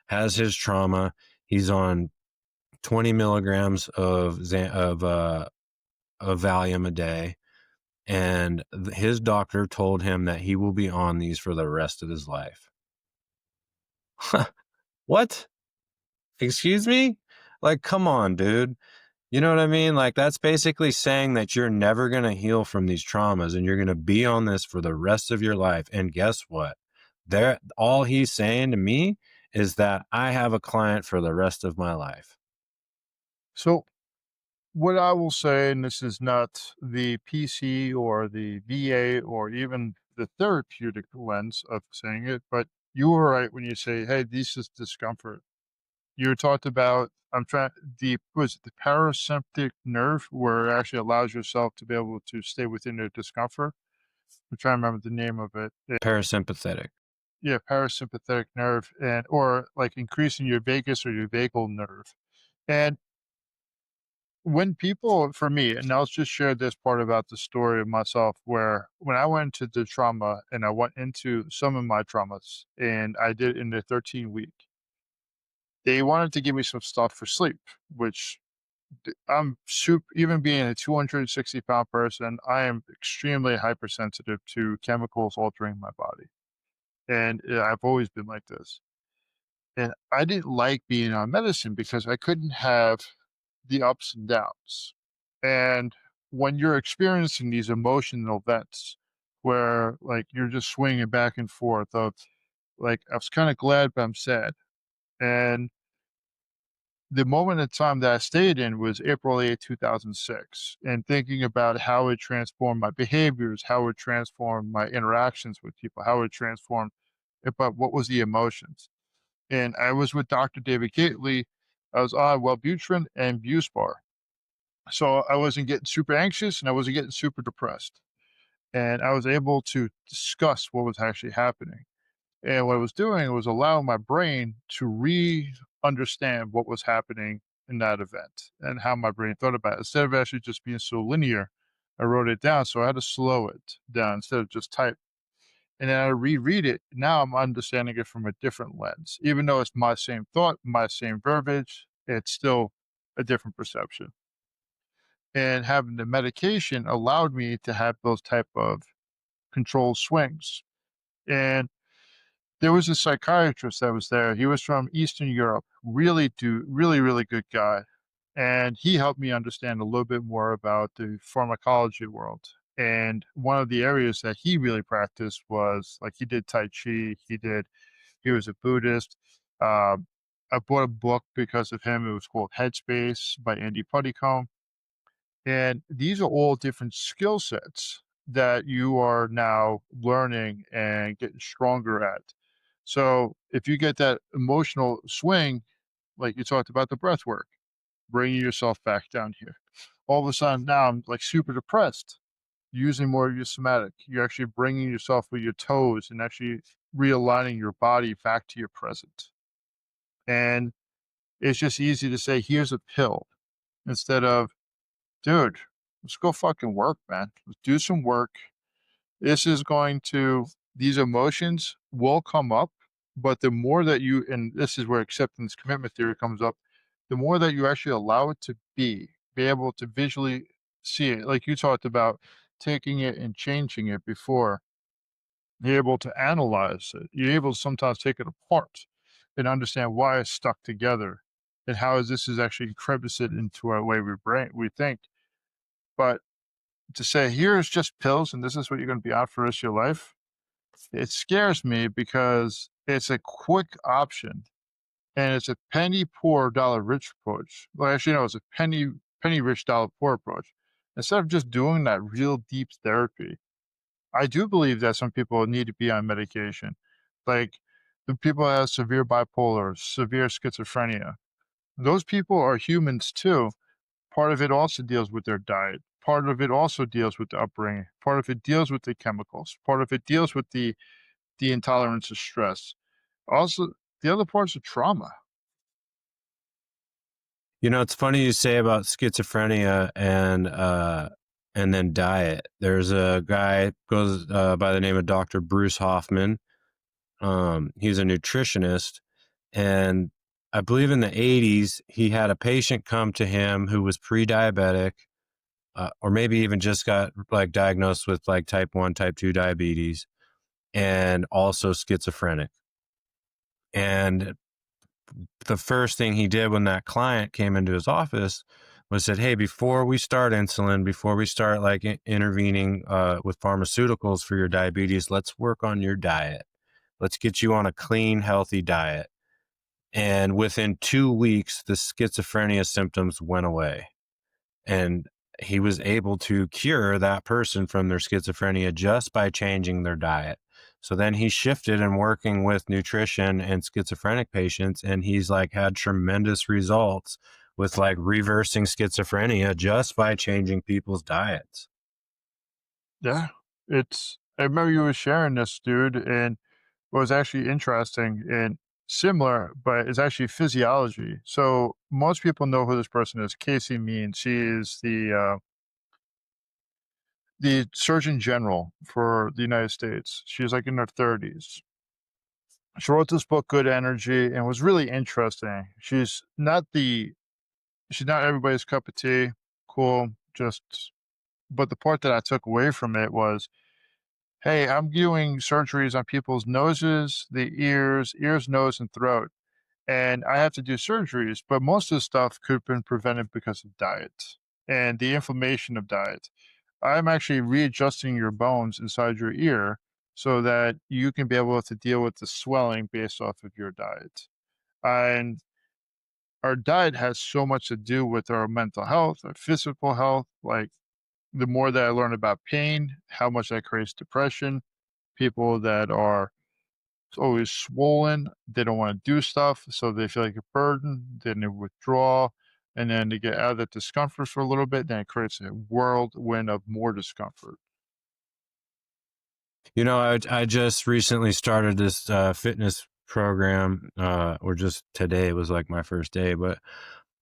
has his trauma. He's on 20 milligrams of Valium a day, and his doctor told him that he will be on these for the rest of his life. What? Excuse me? Like, come on, dude. You know what I mean? Like, that's basically saying that you're never going to heal from these traumas, and you're going to be on this for the rest of your life. And guess what? All he's saying to me is that I have a client for the rest of my life. So, what I will say, and this is not the PC or the VA or even the therapeutic lens of saying it, but you were right when you say, hey, this is discomfort. You talked about, I'm trying, was it the parasympathetic nerve where it actually allows yourself to be able to stay within the discomfort? I'm trying to remember the name of it. Parasympathetic. Yeah, parasympathetic nerve, and or like increasing your vagus or your vagal nerve. And when people, for me, and I'll just share this part about the story of myself, where when I went into the trauma and I went into some of my traumas, and I did in the 13-week, they wanted to give me some stuff for sleep, which I'm super, even being a 260-pound person, I am extremely hypersensitive to chemicals altering my body. And I've always been like this. And I didn't like being on medicine because I couldn't have the ups and downs. And when you're experiencing these emotional events where like you're just swinging back and forth of like, I was kind of glad, but I'm sad. And the moment in time that I stayed in was April 8th, 2006. And thinking about how it transformed my behaviors, how it transformed my interactions with people, how it transformed, but what was the emotions? And I was with Dr. David Gately. I was on Wellbutrin and Buspar. So I wasn't getting super anxious and I wasn't getting super depressed. And I was able to discuss what was actually happening. And what I was doing was allowing my brain to understand what was happening in that event and how my brain thought about it. Instead of actually just being so linear, I wrote it down. So I had to slow it down instead of just type. And then I reread it. Now I'm understanding it from a different lens. Even though it's my same thought, my same verbiage, it's still a different perception. And having the medication allowed me to have those type of controlled swings. And there was a psychiatrist that was there. He was from Eastern Europe, really good guy. And he helped me understand a little bit more about the pharmacology world. And one of the areas that he really practiced was like he did Tai Chi, he was a Buddhist. Um, I bought a book because of him. It was called Headspace by Andy Puttycombe. And these are all different skill sets that you are now learning and getting stronger at. So if you get that emotional swing, like you talked about the breath work, bringing yourself back down here. All of a sudden now I'm like super depressed, using more of your somatic. You're actually bringing yourself with your toes and actually realigning your body back to your present. And it's just easy to say, here's a pill instead of, dude, let's go fucking work, man. Let's do some work. This is going to, these emotions will come up, but the more that you, and this is where acceptance commitment theory comes up, the more that you actually allow it to be able to visually see it, like you talked about taking it and changing it before, you're able to analyze it. You're able to sometimes take it apart and understand why it's stuck together. and how this is actually crevices into our way we think. But to say, here's just pills and this is what you're going to be on for the rest of your life, it scares me because it's a quick option and it's a penny poor, dollar rich approach. Well, actually, no, it's a penny rich, dollar poor approach. Instead of just doing that real deep therapy, I do believe that some people need to be on medication. Like the people that have severe bipolar, severe schizophrenia. Those people are humans too. Part of it also deals with their diet. Part of it also deals with the upbringing. Part of it deals with the chemicals. Part of it deals with the intolerance of stress. Also, the other parts of trauma. You know, it's funny you say about schizophrenia and then diet. There's a guy goes by the name of Dr. Bruce Hoffman. He's a nutritionist, and I believe in the 80s he had a patient come to him who was pre-diabetic, or maybe even just got like diagnosed with like type 1, type 2 diabetes, and also schizophrenic. And the first thing he did when that client came into his office was said, "Hey, before we start insulin, before we start like intervening with pharmaceuticals for your diabetes, let's work on your diet. Let's get you on a clean, healthy diet." And within 2 weeks, the schizophrenia symptoms went away. And he was able to cure that person from their schizophrenia just by changing their diet. So then he shifted and working with nutrition and schizophrenic patients, and he's like had tremendous results with like reversing schizophrenia just by changing people's diets. Yeah, I remember you were sharing this, dude, and what was actually interesting and similar, but it's actually physiology. So most people know who this person is. Casey Mean. She is the Surgeon General for the United States. She's like in her 30s. She wrote this book, Good Energy, and it was really interesting. She's not everybody's cup of tea. Cool. But the part that I took away from it was, hey, I'm doing surgeries on people's noses, the ears, nose, and throat. And I have to do surgeries, but most of the stuff could have been prevented because of diet and the inflammation of diet. I'm actually readjusting your bones inside your ear so that you can be able to deal with the swelling based off of your diet. And our diet has so much to do with our mental health, our physical health. Like the more that I learn about pain, how much that creates depression, people that are always swollen, they don't want to do stuff, so they feel like a burden, then they withdraw, and then they get out of that discomfort for a little bit, then it creates a whirlwind of more discomfort. You know, I just recently started this fitness program, or just today was like my first day, but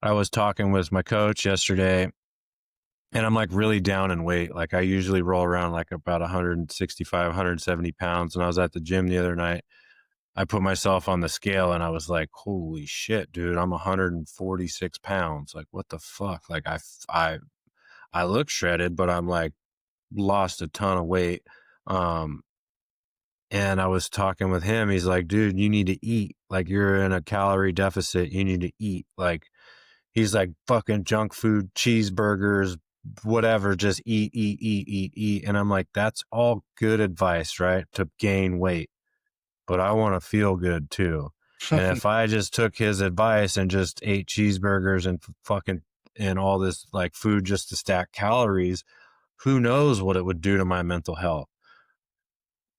I was talking with my coach yesterday, and I'm like really down in weight. Like I usually roll around like about 165, 170 pounds. And I was at the gym the other night. I put myself on the scale and I was like, holy shit, dude, I'm 146 pounds. Like, what the fuck? Like I look shredded, but I'm like lost a ton of weight. Um, and I was talking with him. He's like, dude, you need to eat. Like you're in a calorie deficit. You need to eat. Like, he's like, fucking junk food, cheeseburgers, whatever, just eat, eat, eat, eat, eat. And I'm like, that's all good advice, right? To gain weight. But I want to feel good too. And if I just took his advice and just ate cheeseburgers and fucking and all this like food just to stack calories, who knows what it would do to my mental health.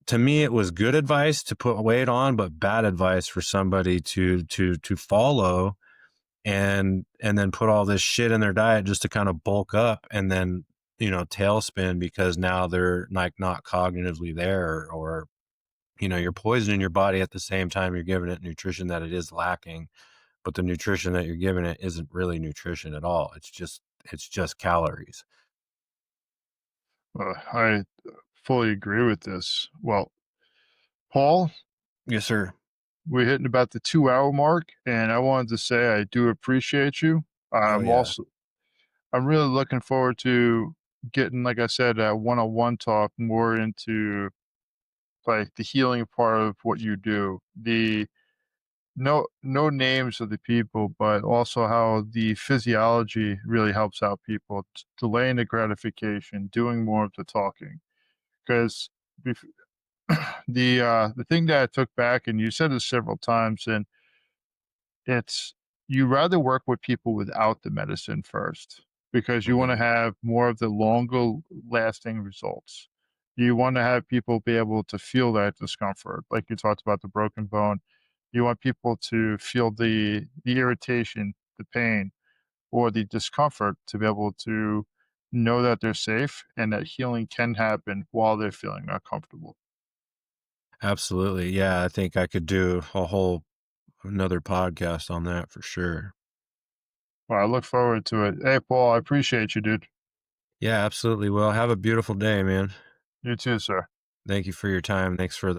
To me, it was good advice to put weight on, but bad advice for somebody to follow and then put all this shit in their diet just to kind of bulk up and then tailspin because now they're like not cognitively there, or you're poisoning your body at the same time you're giving it nutrition that it is lacking, but the nutrition that you're giving it isn't really nutrition at all. It's just calories. I fully agree with this. Well, Paul, Yes, sir. we're hitting about the 2 hour mark, and I wanted to say I do appreciate you. Oh I'm yeah. also I'm really looking forward to getting, like I said, a one-on-one talk more into like the healing part of what you do. no names of the people, but also how the physiology really helps out people, delaying the gratification, doing more of the talking. Because the thing that I took back, and you said this several times, and it's you rather work with people without the medicine first because you want to Mhm. have more of the longer lasting results. You want to have people be able to feel that discomfort, like you talked about the broken bone. You want people to feel the irritation, the pain, or the discomfort to be able to know that they're safe and that healing can happen while they're feeling uncomfortable. Absolutely. Yeah, I think I could do a whole another podcast on that for sure. Well, I look forward to it. Hey, Paul, I appreciate you, dude. Yeah, absolutely. Well, have a beautiful day, man. You too, sir. Thank you for your time. Thanks for